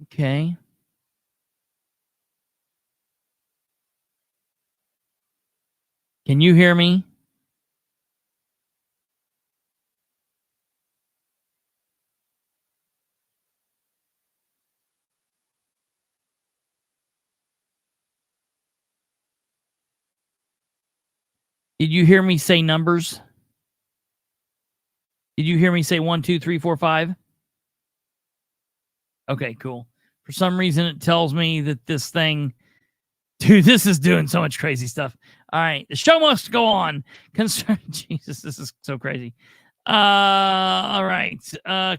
Okay. Can you hear me? Did you hear me say numbers? Did you hear me say 1, 2, 3, 4, 5? Okay, cool. For some reason, it tells me that this thing, dude, this is doing so much crazy stuff. All right, the show must go on. Jesus, this is so crazy. All right.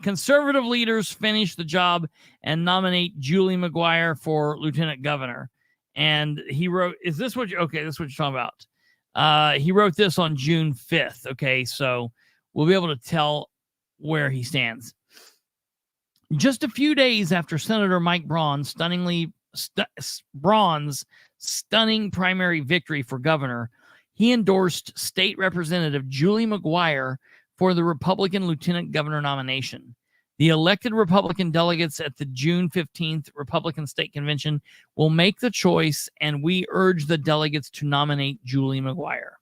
Conservative leaders finish the job and nominate Julie McGuire for lieutenant governor. And he wrote, is this what this is what you're talking about. He wrote this on June 5th. Okay, so we'll be able to tell where he stands. Just a few days after Senator Mike Braun stunningly Braun's stunning primary victory for governor, he endorsed State Representative Julie McGuire for the Republican lieutenant governor nomination. The elected Republican delegates at the June 15th Republican State Convention will make the choice, and we urge the delegates to nominate Julie McGuire.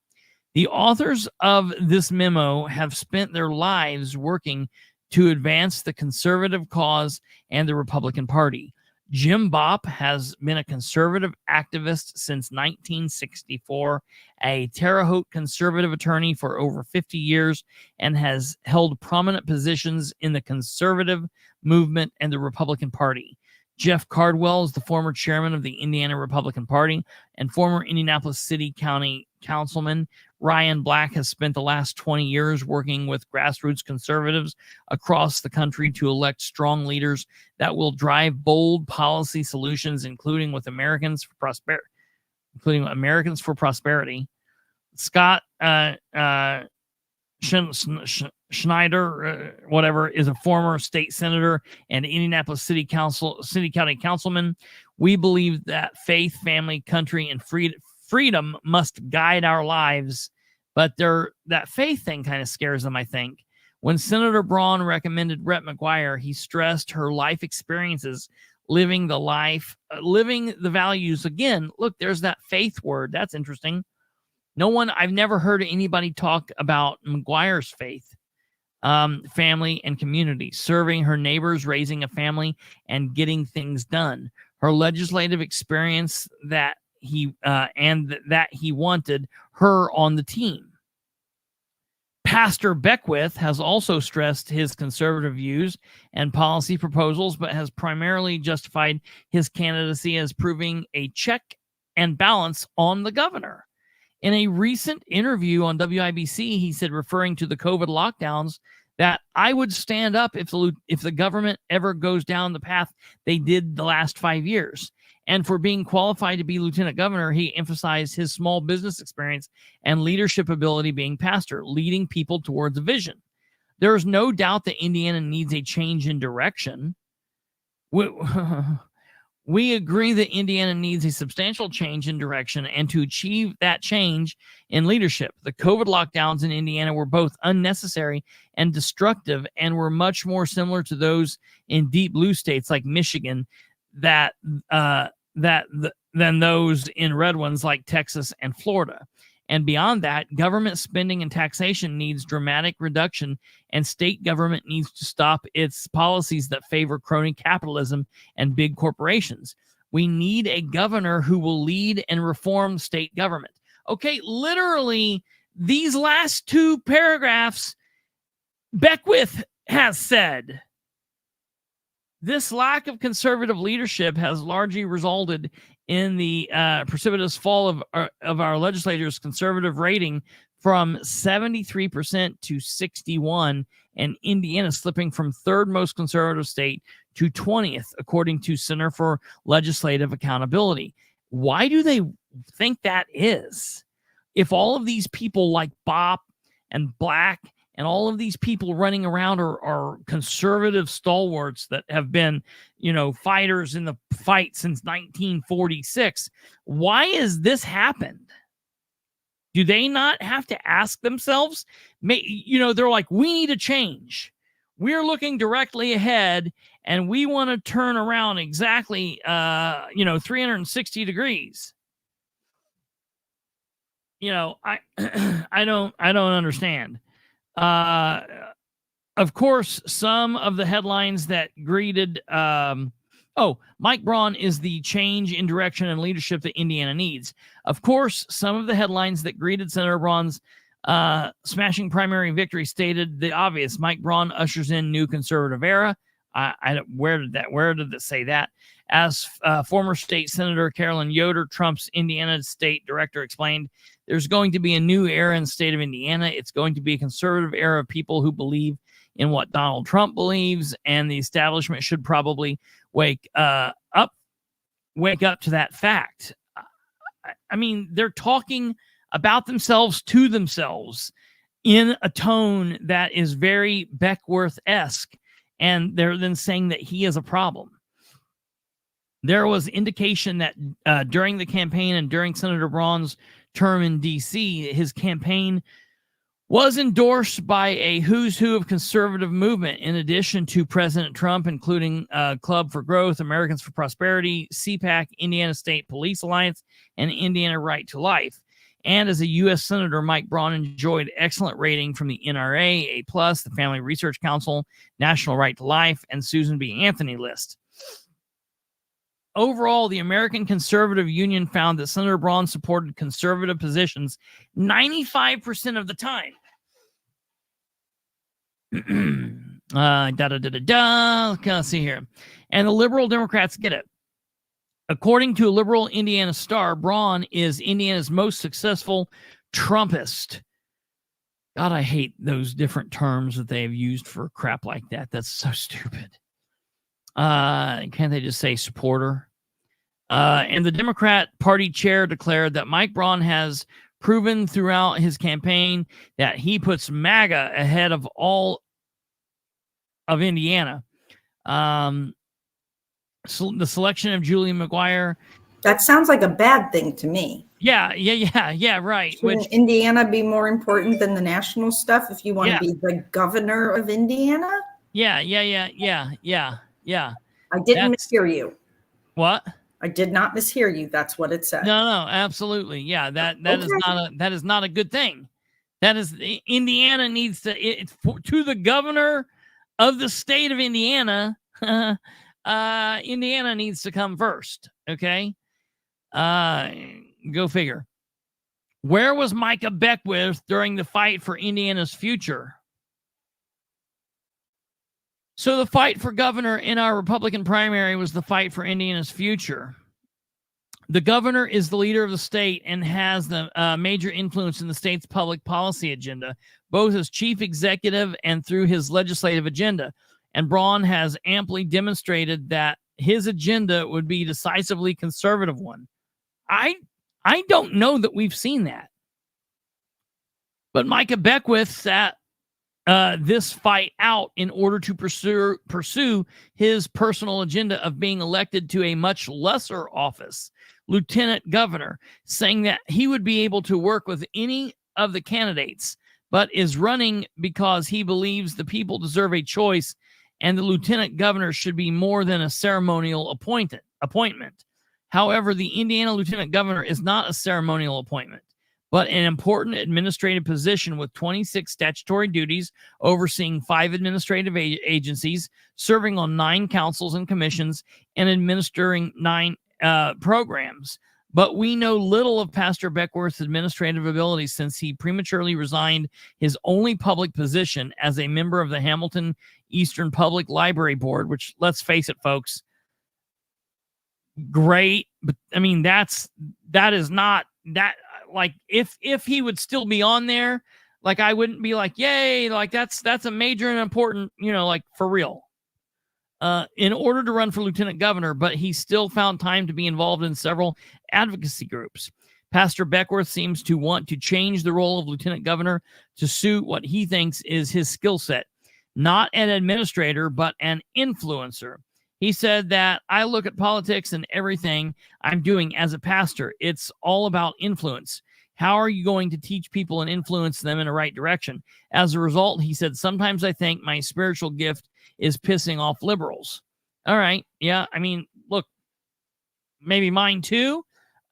The authors of this memo have spent their lives working to advance the conservative cause and the Republican Party. Jim Bopp has been a conservative activist since 1964, a Terre Haute conservative attorney for over 50 years, and has held prominent positions in the conservative movement and the Republican Party. Jeff Cardwell is the former chairman of the Indiana Republican Party and former Indianapolis City County Councilman. Ryan Black has spent the last 20 years working with grassroots conservatives across the country to elect strong leaders that will drive bold policy solutions, including Americans for Prosperity. Scott Schneider, whatever, is a former state senator and Indianapolis City County Councilman. We believe that faith, family, country, and freedom must guide our lives, but that faith thing kind of scares them, I think. When Senator Braun recommended Rep. McGuire, he stressed her life experiences, living the values. Again, look, there's that faith word. That's interesting. I've never heard anybody talk about McGuire's faith, family, and community, serving her neighbors, raising a family, and getting things done. Her legislative experience that he wanted her on the team. Pastor Beckwith has also stressed his conservative views and policy proposals, but has primarily justified his candidacy as proving a check and balance on the governor. In a recent interview on WIBC, he said, referring to the COVID lockdowns, that I would stand up if the government ever goes down the path they did the last 5 years. And for being qualified to be lieutenant governor, he emphasized his small business experience and leadership ability being pastor, leading people towards a vision. There is no doubt that Indiana needs a change in direction. We agree that Indiana needs a substantial change in direction, and to achieve that change in leadership. The COVID lockdowns in Indiana were both unnecessary and destructive, and were much more similar to those in deep blue states like Michigan than those in red ones like Texas and Florida. And beyond that, government spending and taxation needs dramatic reduction, and state government needs to stop its policies that favor crony capitalism and big corporations. We need a governor who will lead and reform state government. Okay, literally, these last two paragraphs, Beckwith has said. This lack of conservative leadership has largely resulted in the precipitous fall of our legislators' conservative rating from 73% to 61%, and Indiana slipping from third most conservative state to 20th, according to Center for Legislative Accountability. Why do they think that is? If all of these people like Bopp and Black and all of these people running around are conservative stalwarts that have been, fighters in the fight since 1946. Why has this happened? Do they not have to ask themselves? They're like, we need a change. We're looking directly ahead, and we want to turn around exactly, 360 degrees. I don't understand. Of course, some of the headlines that greeted, Mike Braun is the change in direction and leadership that Indiana needs. Of course, some of the headlines that greeted Senator Braun's smashing primary victory stated the obvious. Mike Braun ushers in new conservative era. Where did it say that? As former state senator Carolyn Yoder, Trump's Indiana state director, explained, there's going to be a new era in the state of Indiana. It's going to be a conservative era of people who believe in what Donald Trump believes, and the establishment should probably wake up to that fact. I mean, they're talking about themselves to themselves in a tone that is very Beckwith-esque, and they're then saying that he is a problem. there was indication that during the campaign and during Senator Braun's term in D.C., his campaign was endorsed by a who's who of conservative movement, in addition to President Trump, including Club for Growth, Americans for Prosperity, CPAC, Indiana State Police Alliance, and Indiana Right to Life. And as a U.S. Senator, Mike Braun enjoyed excellent rating from the NRA, A+, the Family Research Council, National Right to Life, and Susan B. Anthony list. Overall, the American Conservative Union found that Senator Braun supported conservative positions 95% of the time. Let's see here. And the liberal Democrats get it. According to a liberal Indiana Star, Braun is Indiana's most successful Trumpist. God, I hate those different terms that they have used for crap like that. That's so stupid. Can't they just say supporter? And the Democrat Party chair declared that Mike Braun has proven throughout his campaign that he puts MAGA ahead of all of Indiana. So the selection of Julie McGuire. That sounds like a bad thing to me. Yeah, right. Shouldn't Indiana be more important than the national stuff if you want to be the governor of Indiana? Yeah. I didn't mishear you. What? I did not mishear you. That's what it said. No, absolutely. Yeah, that is not a good thing. That is, Indiana needs to the governor of the state of Indiana. Indiana needs to come first. Okay, go figure. Where was Micah Beckwith during the fight for Indiana's future? So the fight for governor in our Republican primary was the fight for Indiana's future. The governor is the leader of the state and has the major influence in the state's public policy agenda, both as chief executive and through his legislative agenda. And Braun has amply demonstrated that his agenda would be a decisively conservative one. I don't know that we've seen that. But Micah Beckwith sat this fight out in order to pursue his personal agenda of being elected to a much lesser office, lieutenant governor, saying that he would be able to work with any of the candidates, but is running because he believes the people deserve a choice and the lieutenant governor should be more than a ceremonial appointment. However, the Indiana lieutenant governor is not a ceremonial appointment, but an important administrative position with 26 statutory duties, overseeing 5 administrative agencies, serving on 9 councils and commissions, and administering 9 programs. But we know little of Pastor Beckwith's administrative abilities since he prematurely resigned his only public position as a member of the Hamilton Eastern Public Library Board, which, let's face it, folks, great. But I mean, that is not that, like, if he would still be on there, like, I wouldn't be like, yay, like that's a major and important, like, for real. In order to run for lieutenant governor, but he still found time to be involved in several advocacy groups. Pastor Beckwith seems to want to change the role of lieutenant governor to suit what he thinks is his skill set. Not an administrator, but an influencer. He said that I look at politics and everything I'm doing as a pastor. It's all about influence. How are you going to teach people and influence them in the right direction? As a result, he said, sometimes I think my spiritual gift is pissing off liberals. All right. Yeah. I mean, look, maybe mine too,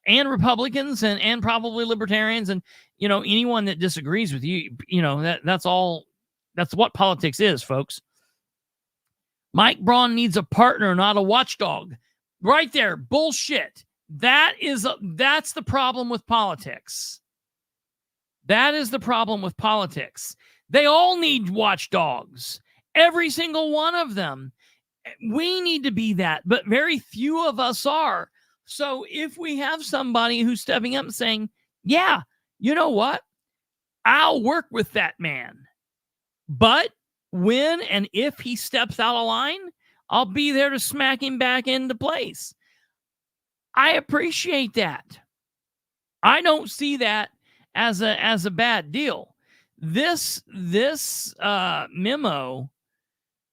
and Republicans and probably libertarians and, anyone that disagrees with you, that's all. That's what politics is, folks. Mike Braun needs a partner, not a watchdog. Right there. Bullshit. That's the problem with politics. That is the problem with politics. They all need watchdogs. Every single one of them. We need to be that, but very few of us are. So if we have somebody who's stepping up and saying, yeah, you know what? I'll work with that man. But when and if he steps out of line, I'll be there to smack him back into place. I appreciate that. I don't see that as a bad deal. This memo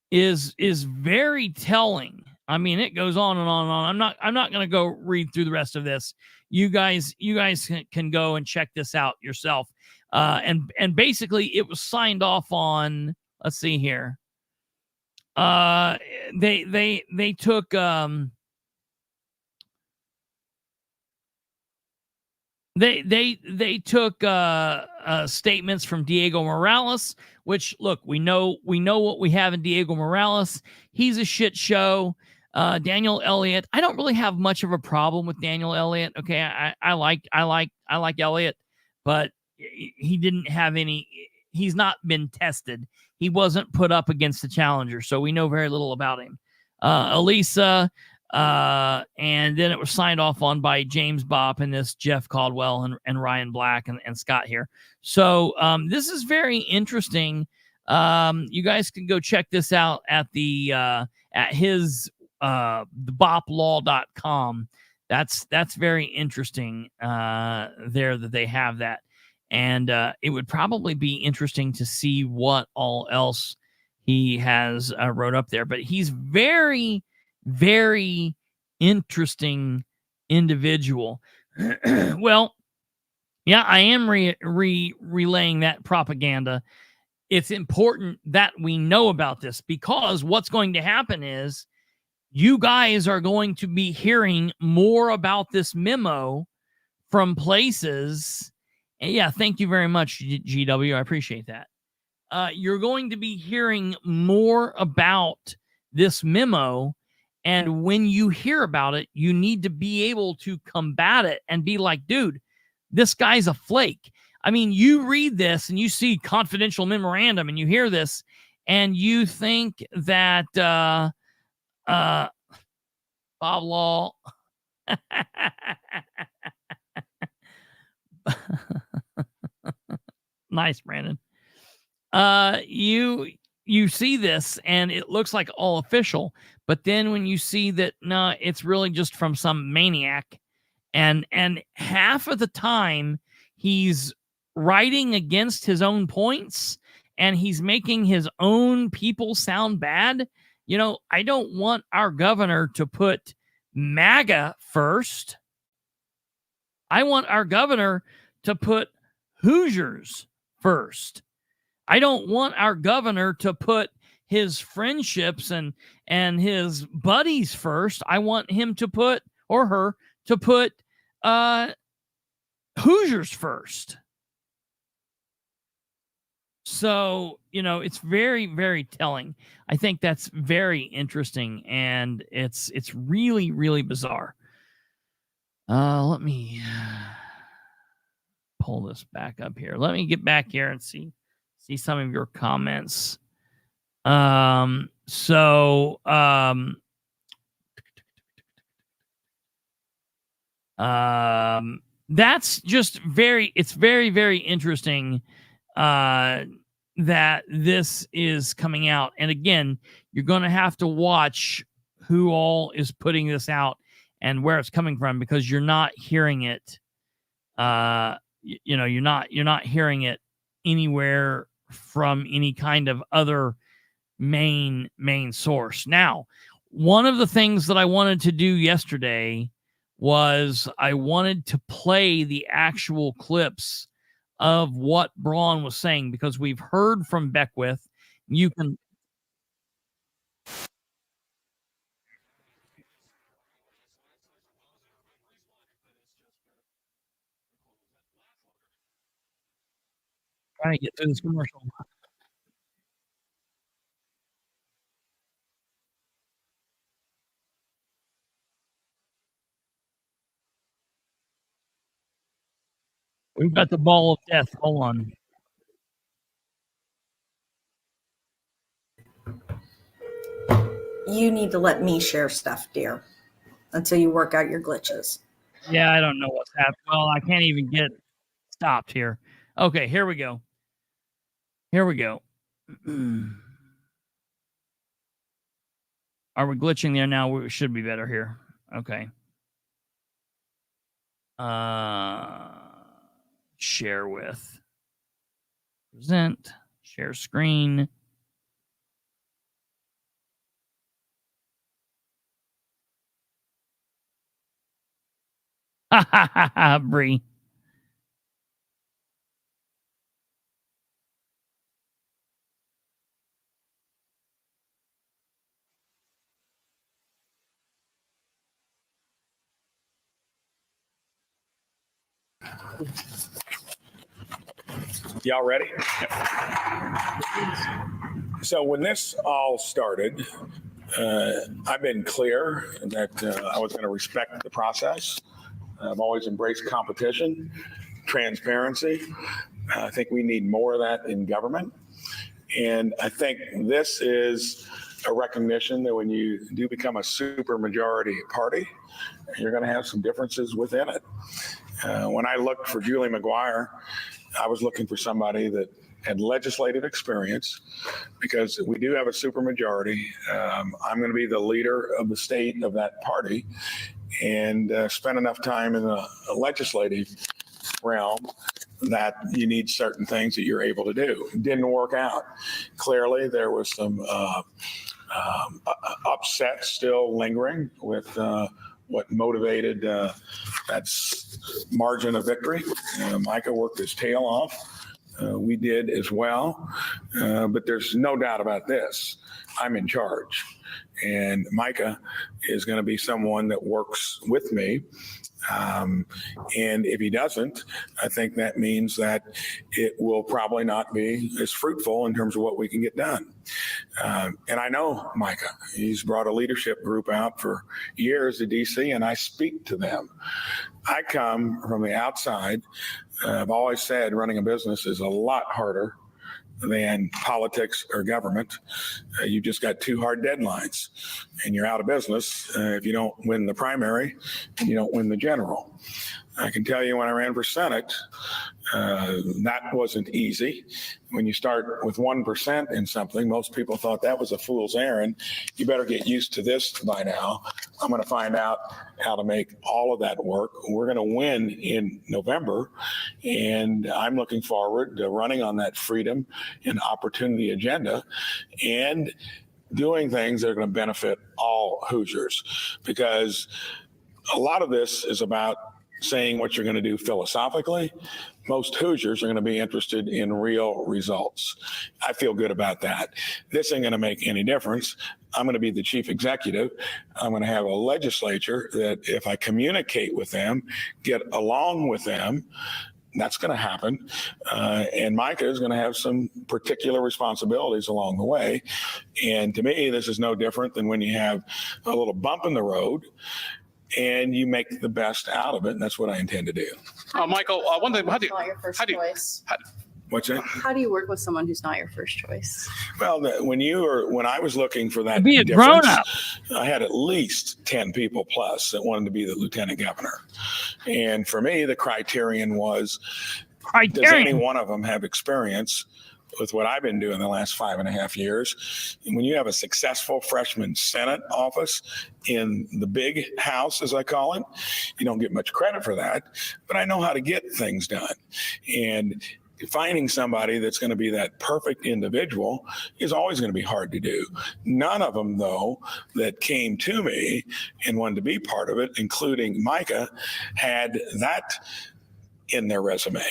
is very telling I mean, it goes on and on and on. I'm not going to go read through the rest of this. You guys can go and check this out yourself. And basically it was signed off on, let's see here. They took They took statements from Diego Morales, which, look, we know what we have in Diego Morales. He's a shit show. Daniel Elliott, I don't really have much of a problem with Daniel Elliott. Okay, I like Elliott, but he didn't have any. He's not been tested. He wasn't put up against the challenger, so we know very little about him. Elisa. And then it was signed off on by James Bopp and this Jeff Caldwell and Ryan Black and Scott here. So this is very interesting. You guys can go check this out at the at his theBoppLaw.com. That's very interesting there that they have that. And it would probably be interesting to see what all else he has wrote up there. But he's very, very interesting individual. Well, yeah, I am relaying that propaganda. It's important that we know about this, because what's going to happen is you guys are going to be hearing more about this memo from places. And yeah, thank you very much, GW. I appreciate that. You're going to be hearing more about this memo. And when you hear about it, you need to be able to combat it and be like, dude, this guy's a flake. I mean, you read this and you see confidential memorandum and you hear this and you think that Bob Law. Nice, Brandon. You see this and it looks like all official, but then when you see that, no, it's really just from some maniac, and half of the time he's writing against his own points and he's making his own people sound bad. You know, I don't want our governor to put MAGA first. I want our governor to put Hoosiers first. I don't want our governor to put his friendships and his buddies first. I want him to put, or her, to put Hoosiers first. So, you know, it's very, very telling. I think that's very interesting, and it's really, really bizarre. Let me pull this back up here. Let me get back here and see some of your comments. That's just it's very, very interesting that this is coming out. And again, you're going to have to watch who all is putting this out and where it's coming from, because you're not hearing it. You're not hearing it anywhere from any kind of other main source. Now, one of the things that I wanted to do yesterday was I wanted to play the actual clips of what Braun was saying, because we've heard from Beckwith. You can try to get through this commercial. We've got the ball of death. Hold on. You need to let me share stuff, dear, until you work out your glitches. Yeah, I don't know what's happening. Well, I can't even get stopped here. Okay, here we go. Are we glitching there now? We should be better here. Okay. Share with. Present. Share screen. Bree. Y'all ready? So when this all started, I've been clear that I was going to respect the process. I've always embraced competition, transparency. I think we need more of that in government. And I think this is a recognition that when you do become a supermajority party, you're going to have some differences within it. When I looked for Julie McGuire, I was looking for somebody that had legislative experience because we do have a supermajority. I'm going to be the leader of the state of that party and spend enough time in the legislative realm that you need certain things that you're able to do. It didn't work out. Clearly, there was some upset still lingering with what motivated that margin of victory. Micah worked his tail off. We did as well. But there's no doubt about this. I'm in charge. And Micah is going to be someone that works with me. And if he doesn't, I think that means that it will probably not be as fruitful in terms of what we can get done. And I know Micah. He's brought a leadership group out for years to DC, and I speak to them. I come from the outside. I've always said running a business is a lot harder than politics or government. You just got 2 hard deadlines, and you're out of business if you don't win the primary and you don't win the general. I can tell you when I ran for Senate, that wasn't easy. When you start with 1% in something, most people thought that was a fool's errand. You better get used to this by now. I'm going to find out how to make all of that work. We're going to win in November, and I'm looking forward to running on that freedom and opportunity agenda and doing things that are going to benefit all Hoosiers, because a lot of this is about saying what you're going to do philosophically. Most Hoosiers are going to be interested in real results. I feel good about that. This ain't going to make any difference. I'm going to be the chief executive. I'm going to have a legislature that if I communicate with them, get along with them, that's going to happen. And Micah is going to have some particular responsibilities along the way. And to me, this is no different than when you have a little bump in the road and you make the best out of it. And that's what I intend to do. Michael, one thing, not your first choice. What's that? How do you work with someone who's not your first choice? Well, when I was looking for that Be a grown up. I had at least 10 people plus that wanted to be the lieutenant governor. And for me, the criterion was, does any one of them have experience with what I've been doing the last 5.5 years? And when you have a successful freshman Senate office in the big house, as I call it, you don't get much credit for that, but I know how to get things done. And finding somebody that's going to be that perfect individual is always going to be hard to do. None of them, though, that came to me and wanted to be part of it, including Micah, had that in their resume.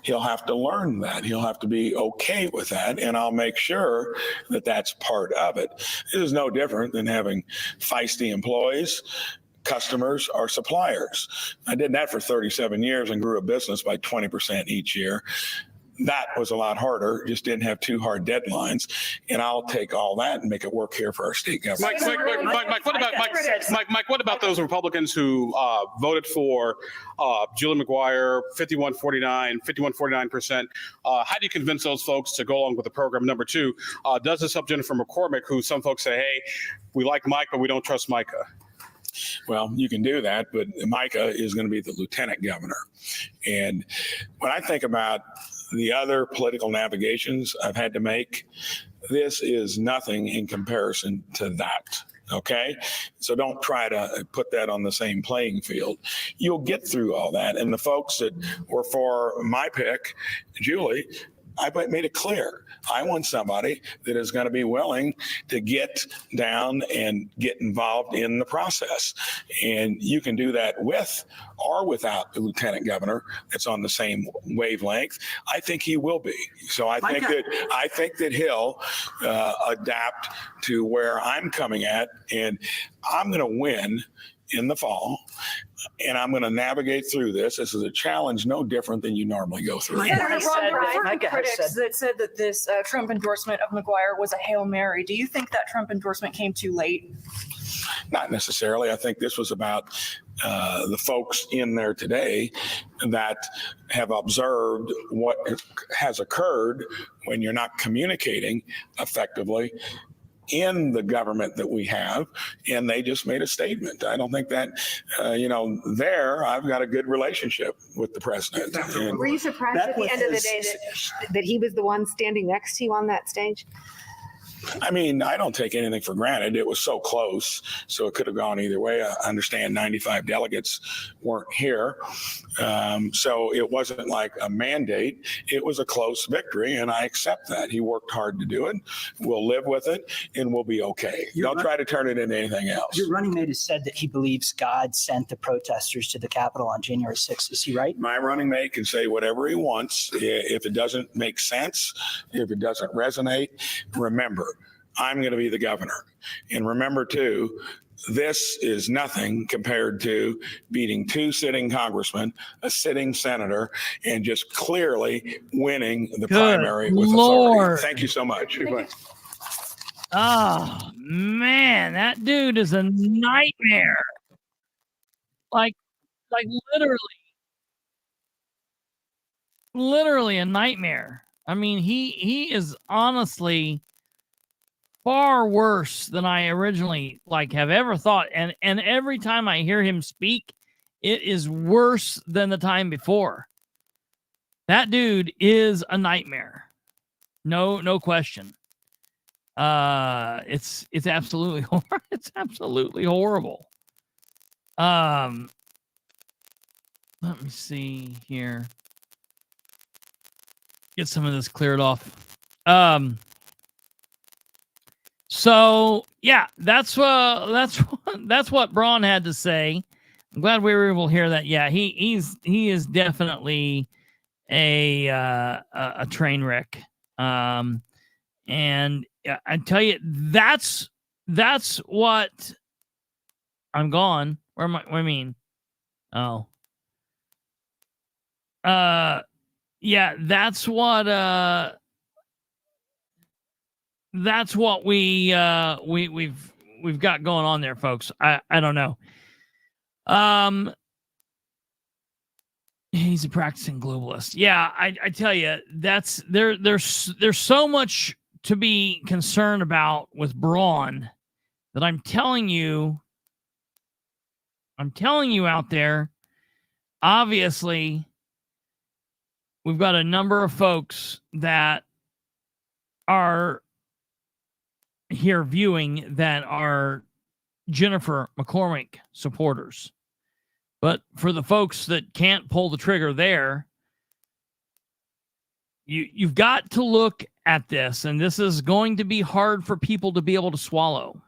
He'll have to learn that. He'll have to be okay with that, and I'll make sure that that's part of it. It is no different than having feisty employees, customers, or suppliers. I did that for 37 years and grew a business by 20% each year. That was a lot harder, just didn't have 2 hard deadlines. And I'll take all that and make it work here for our state government. Mike, what about those Republicans who voted for Julie McGuire, 51.49%? How do you convince those folks to go along with the program? Number 2, does this help Jennifer McCormick, who some folks say, hey, we like Mike, but we don't trust Micah? Well, you can do that, but Micah is going to be the lieutenant governor. And when I think about the other political navigations I've had to make, this is nothing in comparison to that. Okay? So don't try to put that on the same playing field. You'll get through all that. And the folks that were for my pick, Julie, I made it clear. I want somebody that is going to be willing to get down and get involved in the process. And you can do that with or without the lieutenant governor that's on the same wavelength. I think he will be. So I think that he'll adapt to where I'm coming at, and I'm going to win in the fall, and I'm going to navigate through this. This is a challenge no different than you normally go through. There were critics that said that this Trump endorsement of McGuire was a Hail Mary. Do you think that Trump endorsement came too late? Not necessarily. I think this was about the folks in there today that have observed what has occurred when you're not communicating effectively in the government that we have, and they just made a statement. I don't think that, I've got a good relationship with the president. And were you surprised at the end of the day that he was the one standing next to you on that stage? I mean, I don't take anything for granted. It was so close, so it could have gone either way. I understand 95 delegates weren't here, so it wasn't like a mandate. It was a close victory, and I accept that. He worked hard to do it. We'll live with it, and we'll be okay. Don't try to turn it into anything else. Your running mate has said that he believes God sent the protesters to the Capitol on January 6th. Is he right? My running mate can say whatever he wants. If it doesn't make sense, if it doesn't resonate, remember, I'm going to be the governor. And remember, too, this is nothing compared to beating 2 sitting congressmen, a sitting senator, and just clearly winning the primary with authority. Thank you so much. Oh, man, that dude is a nightmare. Like literally a nightmare. I mean, he is honestly far worse than I originally have ever thought. And every time I hear him speak, it is worse than the time before. That dude is a nightmare. No question. It's absolutely it's absolutely horrible. Let me see here. Get some of this cleared off. So yeah, that's what Braun had to say. I'm glad we were able to hear that. Yeah, he is definitely a train wreck. And I tell you, that's what I'm gone. Where am I? What do I mean? Oh. Yeah, that's what we've got going on there, folks. I don't know. He's a practicing globalist. Yeah, I tell you, there's so much to be concerned about with Braun that I'm telling you out there. Obviously, we've got a number of folks that are here viewing that are Jennifer McCormick supporters. But for the folks that can't pull the trigger there, you've got to look at this, and this is going to be hard for people to be able to swallow.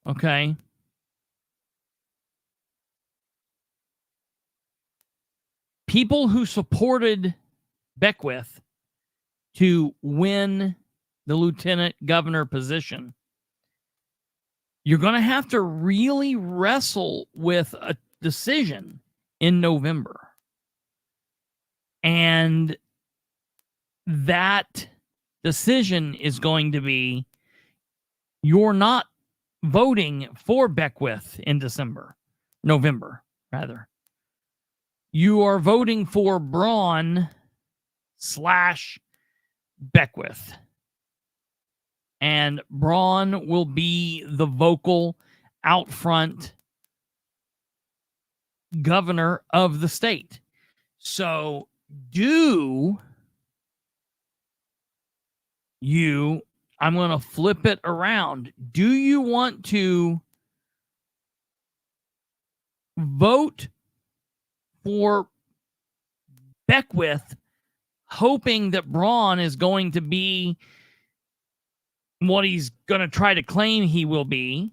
Okay? People who supported Beckwith to win the lieutenant governor position, you're going to have to really wrestle with a decision in November. And that decision is going to be, you're not voting for Beckwith in November, rather. You are voting for Braun / Beckwith. And Braun will be the vocal, out front governor of the state. So I'm going to flip it around. Do you want to vote for Beckwith hoping that Braun is going to be what he's going to try to claim he will be?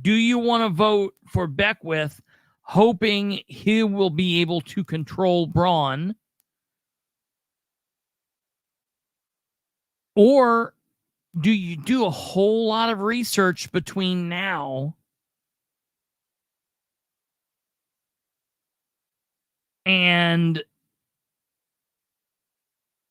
Do you want to vote for Beckwith hoping he will be able to control Braun? Or do you do a whole lot of research between now and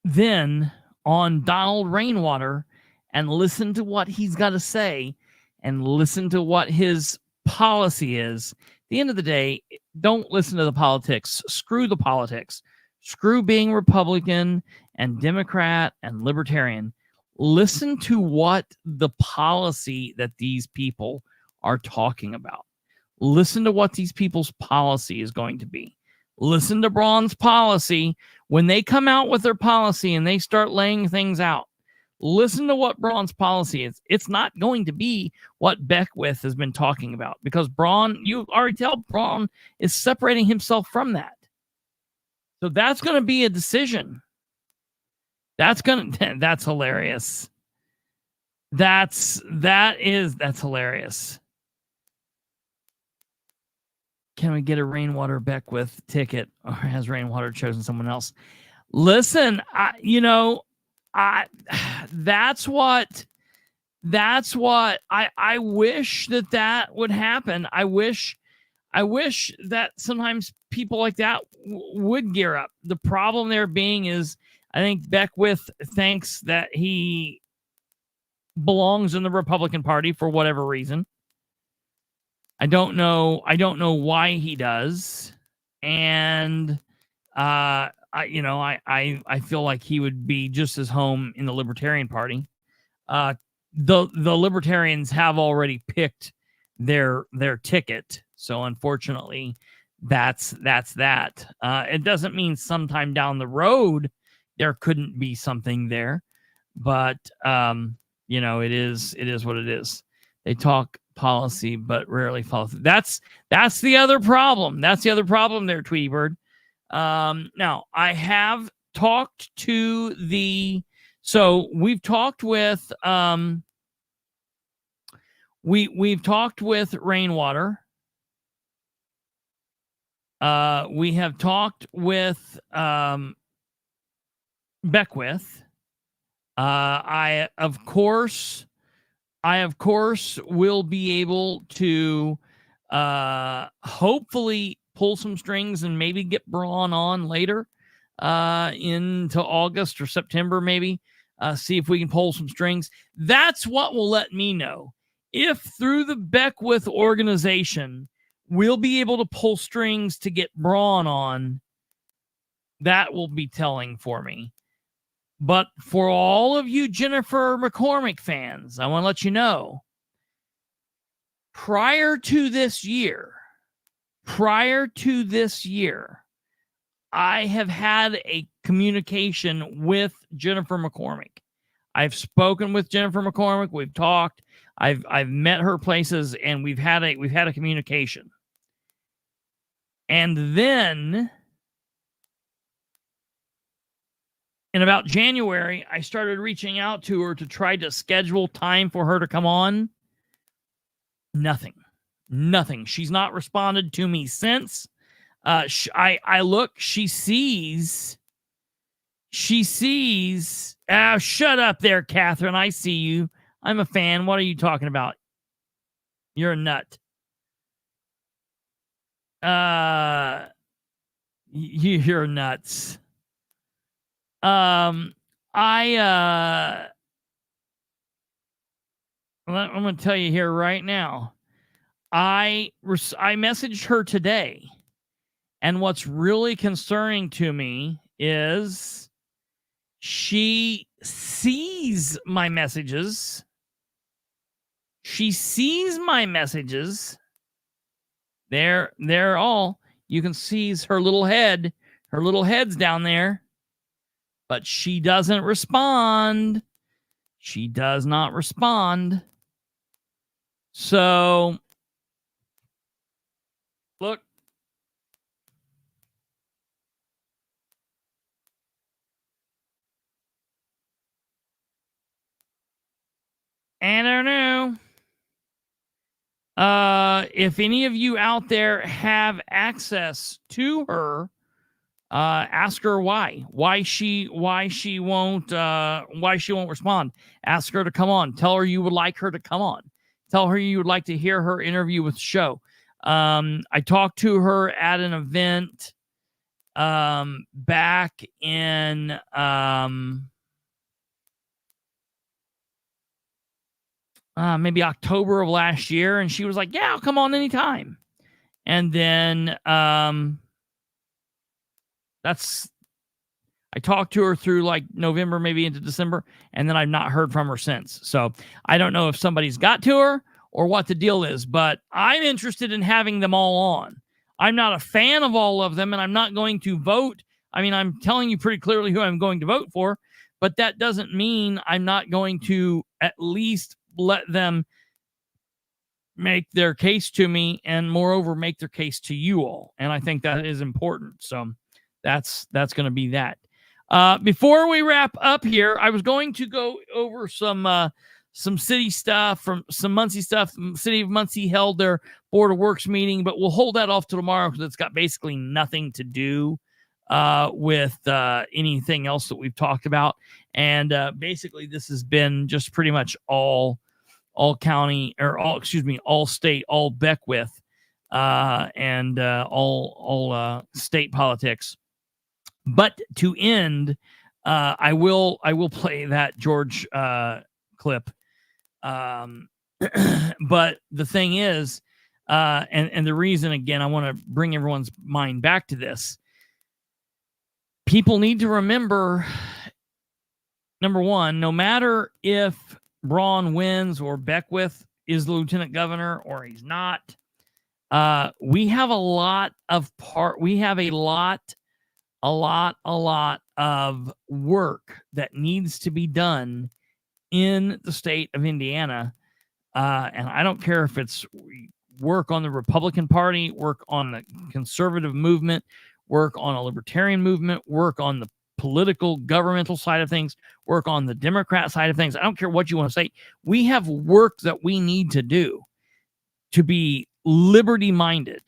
then on Donald Rainwater and listen to what he's got to say and listen to what his policy is? At the end of the day, don't listen to the politics. Screw the politics. Screw being Republican and Democrat and Libertarian. Listen to what the policy that these people are talking about. Listen to what these people's policy is going to be. Listen to Braun's policy. When they come out with their policy and they start laying things out, listen to what Braun's policy is. It's not going to be what Beckwith has been talking about, because Braun, you already tell Braun is separating himself from that. So that's going to be a decision. That's hilarious. That's hilarious. Can we get a Rainwater Beckwith ticket, or has Rainwater chosen someone else? Listen, that's what I wish that would happen. I wish that sometimes people like that would gear up. The problem there being is, I think Beckwith thinks that he belongs in the Republican Party for whatever reason. I don't know why he does. And I feel like he would be just as home in the Libertarian Party. The Libertarians have already picked their ticket, so unfortunately, that's that. It doesn't mean sometime down the road there couldn't be something there, but it is what it is. They talk policy but rarely follow through. That's the other problem. That's the other problem there, Tweety Bird. Now, I have talked to we've talked with we've talked with Rainwater. We have talked with Beckwith. I of course will be able to hopefully pull some strings and maybe get Braun on later into August or September, maybe. See if we can pull some strings. That's what will let me know if through the Beckwith organization we'll be able to pull strings to get Braun on. That will be telling for me. But for all of you Jennifer McCormick fans, I want to let you know, prior to this year, I have had a communication with Jennifer McCormick. I've spoken with Jennifer McCormick. We've talked. I've met her places, and we've had a communication. And then in about January, I started reaching out to her to try to schedule time for her to come on. Nothing. She's not responded to me since. I look, she sees. Shut up there, Catherine. I see you. I'm a fan. What are you talking about? You're a nut. You're nuts. I'm going to tell you here right now. I messaged her today, and what's really concerning to me is she sees my messages. They're all, you can see her little head. Her little head's down there. But she doesn't respond. She does not respond. So, look. I don't know. If any of you out there have access to her, ask her why she won't respond. Ask her to come on. Tell her you would like her to come on. Tell her you would like to hear her interview with the show. I talked to her at an event back in maybe October of last year, and she was like, yeah, I'll come on anytime. And then I talked to her through like November, maybe into December, and then I've not heard from her since. So I don't know if somebody's got to her or what the deal is, but I'm interested in having them all on. I'm not a fan of all of them, and I'm not going to vote. I mean, I'm telling you pretty clearly who I'm going to vote for, but that doesn't mean I'm not going to at least let them make their case to me, and moreover, make their case to you all. And I think that is important. So that's going to be that. Before we wrap up here, I was going to go over some city stuff, from some Muncie stuff. The city of Muncie held their Board of Works meeting, but we'll hold that off till tomorrow because it's got basically nothing to do with anything else that we've talked about. And basically, this has been just pretty much all county, or all state, all Beckwith, and all state politics. But to end, I will play that George clip. But the thing is, and the reason, again, I want to bring everyone's mind back to this. People need to remember, number one, no matter if Braun wins or Beckwith is the lieutenant governor or he's not, we have a lot of work that needs to be done in the state of Indiana. And I don't care if it's work on the Republican Party, work on the conservative movement, work on a libertarian movement, work on the political governmental side of things, work on the Democrat side of things. I don't care what you want to say. We have work that we need to do to be liberty-minded,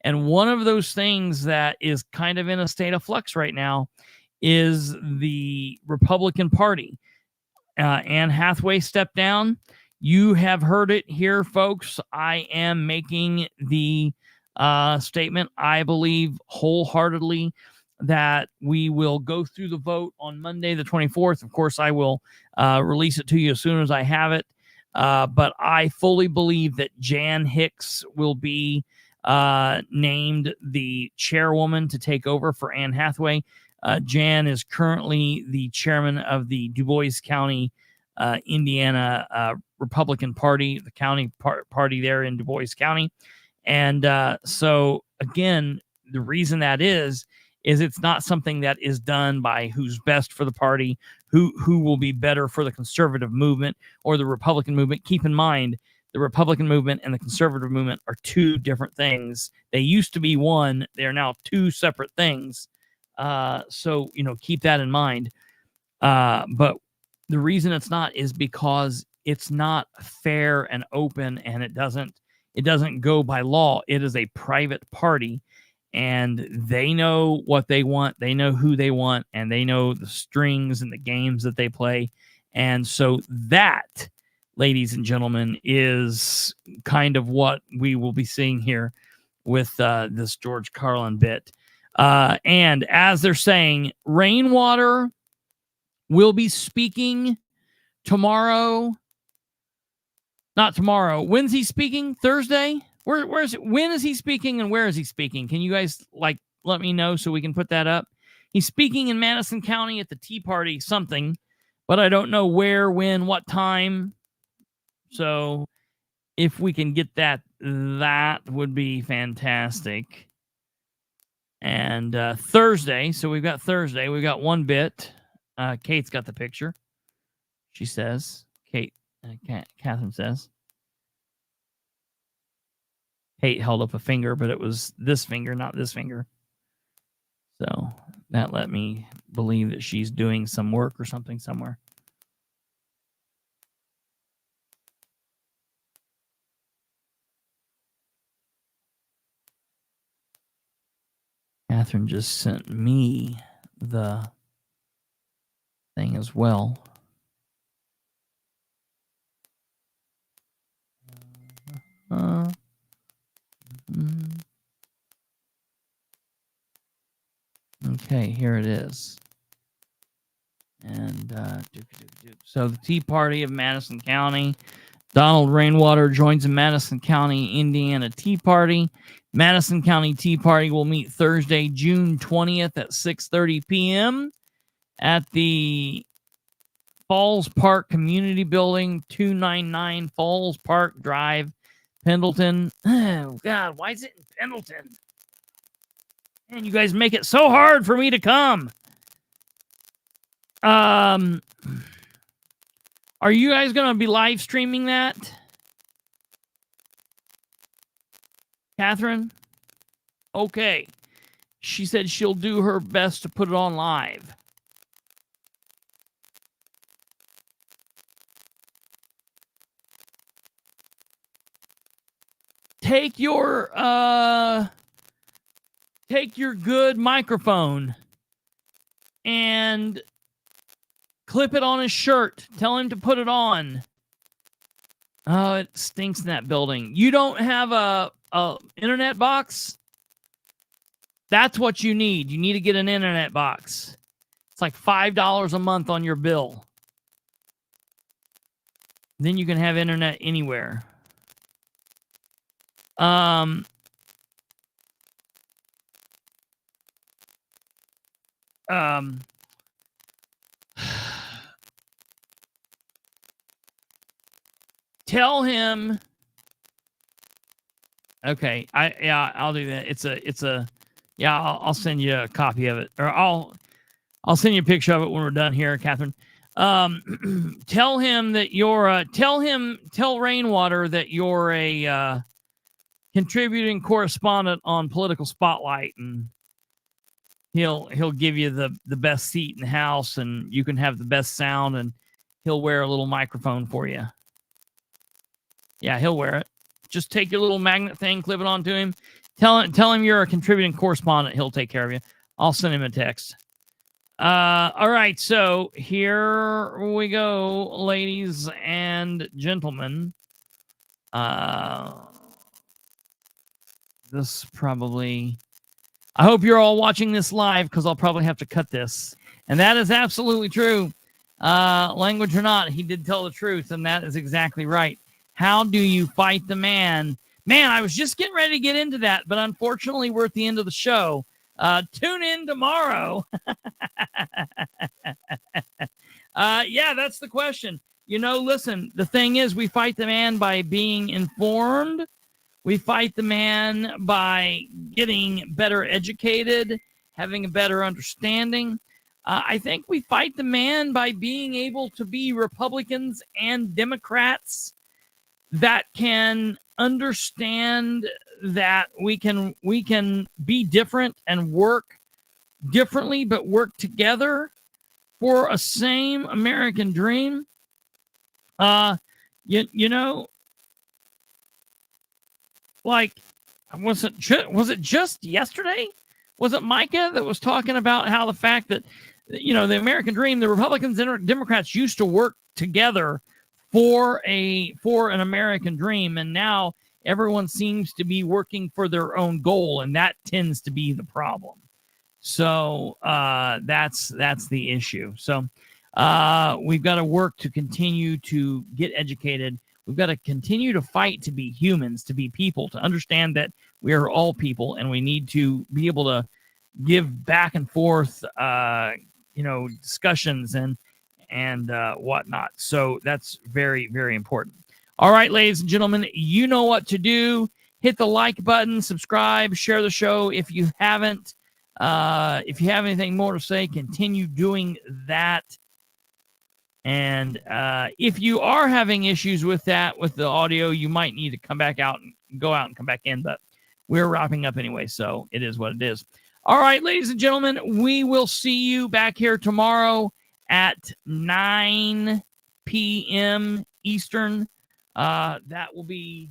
And one of those things that is kind of in a state of flux right now is the Republican Party. Anne Hathaway stepped down. You have heard it here, folks. I am making the statement. I believe wholeheartedly that we will go through the vote on Monday, the 24th. Of course, I will release it to you as soon as I have it. But I fully believe that Jan Hicks will be named the chairwoman to take over for Anne Hathaway. Jan is currently the chairman of the Du Bois County, Indiana Republican Party, the county party there in Du Bois County. And so, again, the reason that is it's not something that is done by who's best for the party, who will be better for the conservative movement or the Republican movement. Keep in mind, the Republican movement and the conservative movement are two different things. They used to be one. They are now two separate things. So, keep that in mind. But the reason it's not is because it's not fair and open, and it doesn't go by law. It is a private party, and they know what they want. They know who they want, and they know the strings and the games that they play. And so that, ladies and gentlemen, is kind of what we will be seeing here with this George Carlin bit. And as they're saying, Rainwater will be speaking tomorrow. Not tomorrow. When's he speaking? Thursday? Where is it? When is he speaking and where is he speaking? Can you guys let me know so we can put that up? He's speaking in Madison County at the Tea Party something, but I don't know where, when, what time. So if we can get that would be fantastic. And Thursday, so we've got Thursday. We've got one bit. Kate's got the picture. She says, Catherine says. Kate held up a finger, but it was this finger, not this finger. So that let me believe that she's doing some work or something somewhere. Catherine just sent me the thing as well. Okay, here it is. And so the Tea Party of Madison County. Donald Rainwater joins the Madison County, Indiana Tea Party. Madison County Tea Party will meet Thursday, June 20th at 6:30 p.m. at the Falls Park Community Building, 299 Falls Park Drive, Pendleton. Oh, God, why is it in Pendleton? Man, you guys make it so hard for me to come. Are you guys going to be live streaming that? Catherine? Okay. She said she'll do her best to put it on live. Take your good microphone and clip it on his shirt. Tell him to put it on. Oh, it stinks in that building. You don't have a internet box? That's what you need. You need to get an internet box. It's like $5 a month on your bill. Then you can have internet anywhere. Tell him. Okay, I'll do that. I'll send you a copy of it, or I'll send you a picture of it when we're done here, Catherine. Tell him that you're tell Rainwater that you're a contributing correspondent on Political Spotlight, and he'll give you the best seat in the house, and you can have the best sound, and he'll wear a little microphone for you. Yeah, he'll wear it. Just take your little magnet thing, clip it onto him. Tell him you're a contributing correspondent. He'll take care of you. I'll send him a text. All right, so here we go, ladies and gentlemen. This probably... I hope you're all watching this live, because I'll probably have to cut this. And that is absolutely true. Language or not, he did tell the truth, and that is exactly right. How do you fight the man? Man, I was just getting ready to get into that, but unfortunately, we're at the end of the show. Tune in tomorrow. Yeah, that's the question. Listen, the thing is, we fight the man by being informed. We fight the man by getting better educated, having a better understanding. I think we fight the man by being able to be Republicans and Democrats that can understand that we can be different and work differently, but work together for a same American dream. Like, was it just yesterday? Was it Micah that was talking about how the fact that, the American dream, the Republicans and Democrats used to work together for an American dream, and now everyone seems to be working for their own goal, and that tends to be the problem. So that's the issue. So we've got to work to continue to get educated. We've got to continue to fight to be humans, to be people, to understand that we are all people, and we need to be able to give back and forth, discussions and whatnot. So that's very, very important. All right, ladies and gentlemen, you know what to do. Hit the like button, subscribe, share the show if you haven't. If you have anything more to say, continue doing that. And if you are having issues with that, with the audio, you might need to come back out and go out and come back in. But we're wrapping up anyway, so it is what it is. All right, ladies and gentlemen, we will see you back here tomorrow at 9 p.m. Eastern. That will be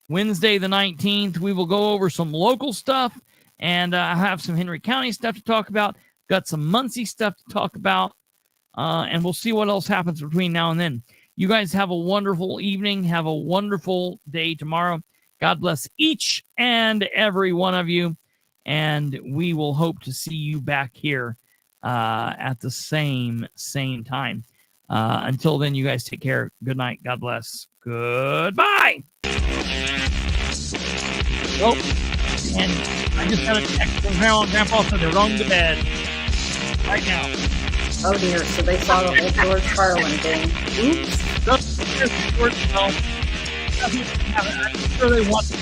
Wednesday, the 19th, we will go over some local stuff, and I have some Henry County stuff to talk about. Got some Muncie stuff to talk about, and we'll see what else happens between now and then. You guys have a wonderful evening. Have a wonderful day tomorrow. God bless each and every one of you, and we will hope to see you back here at the same time. Until then, you guys take care. Good night. God bless. Goodbye. Oh, and I just got a text from Grandma and Grandpa said they're going to bed right now. Oh dear, so they saw the whole George Carlin thing. Oops. I'm sure they want to.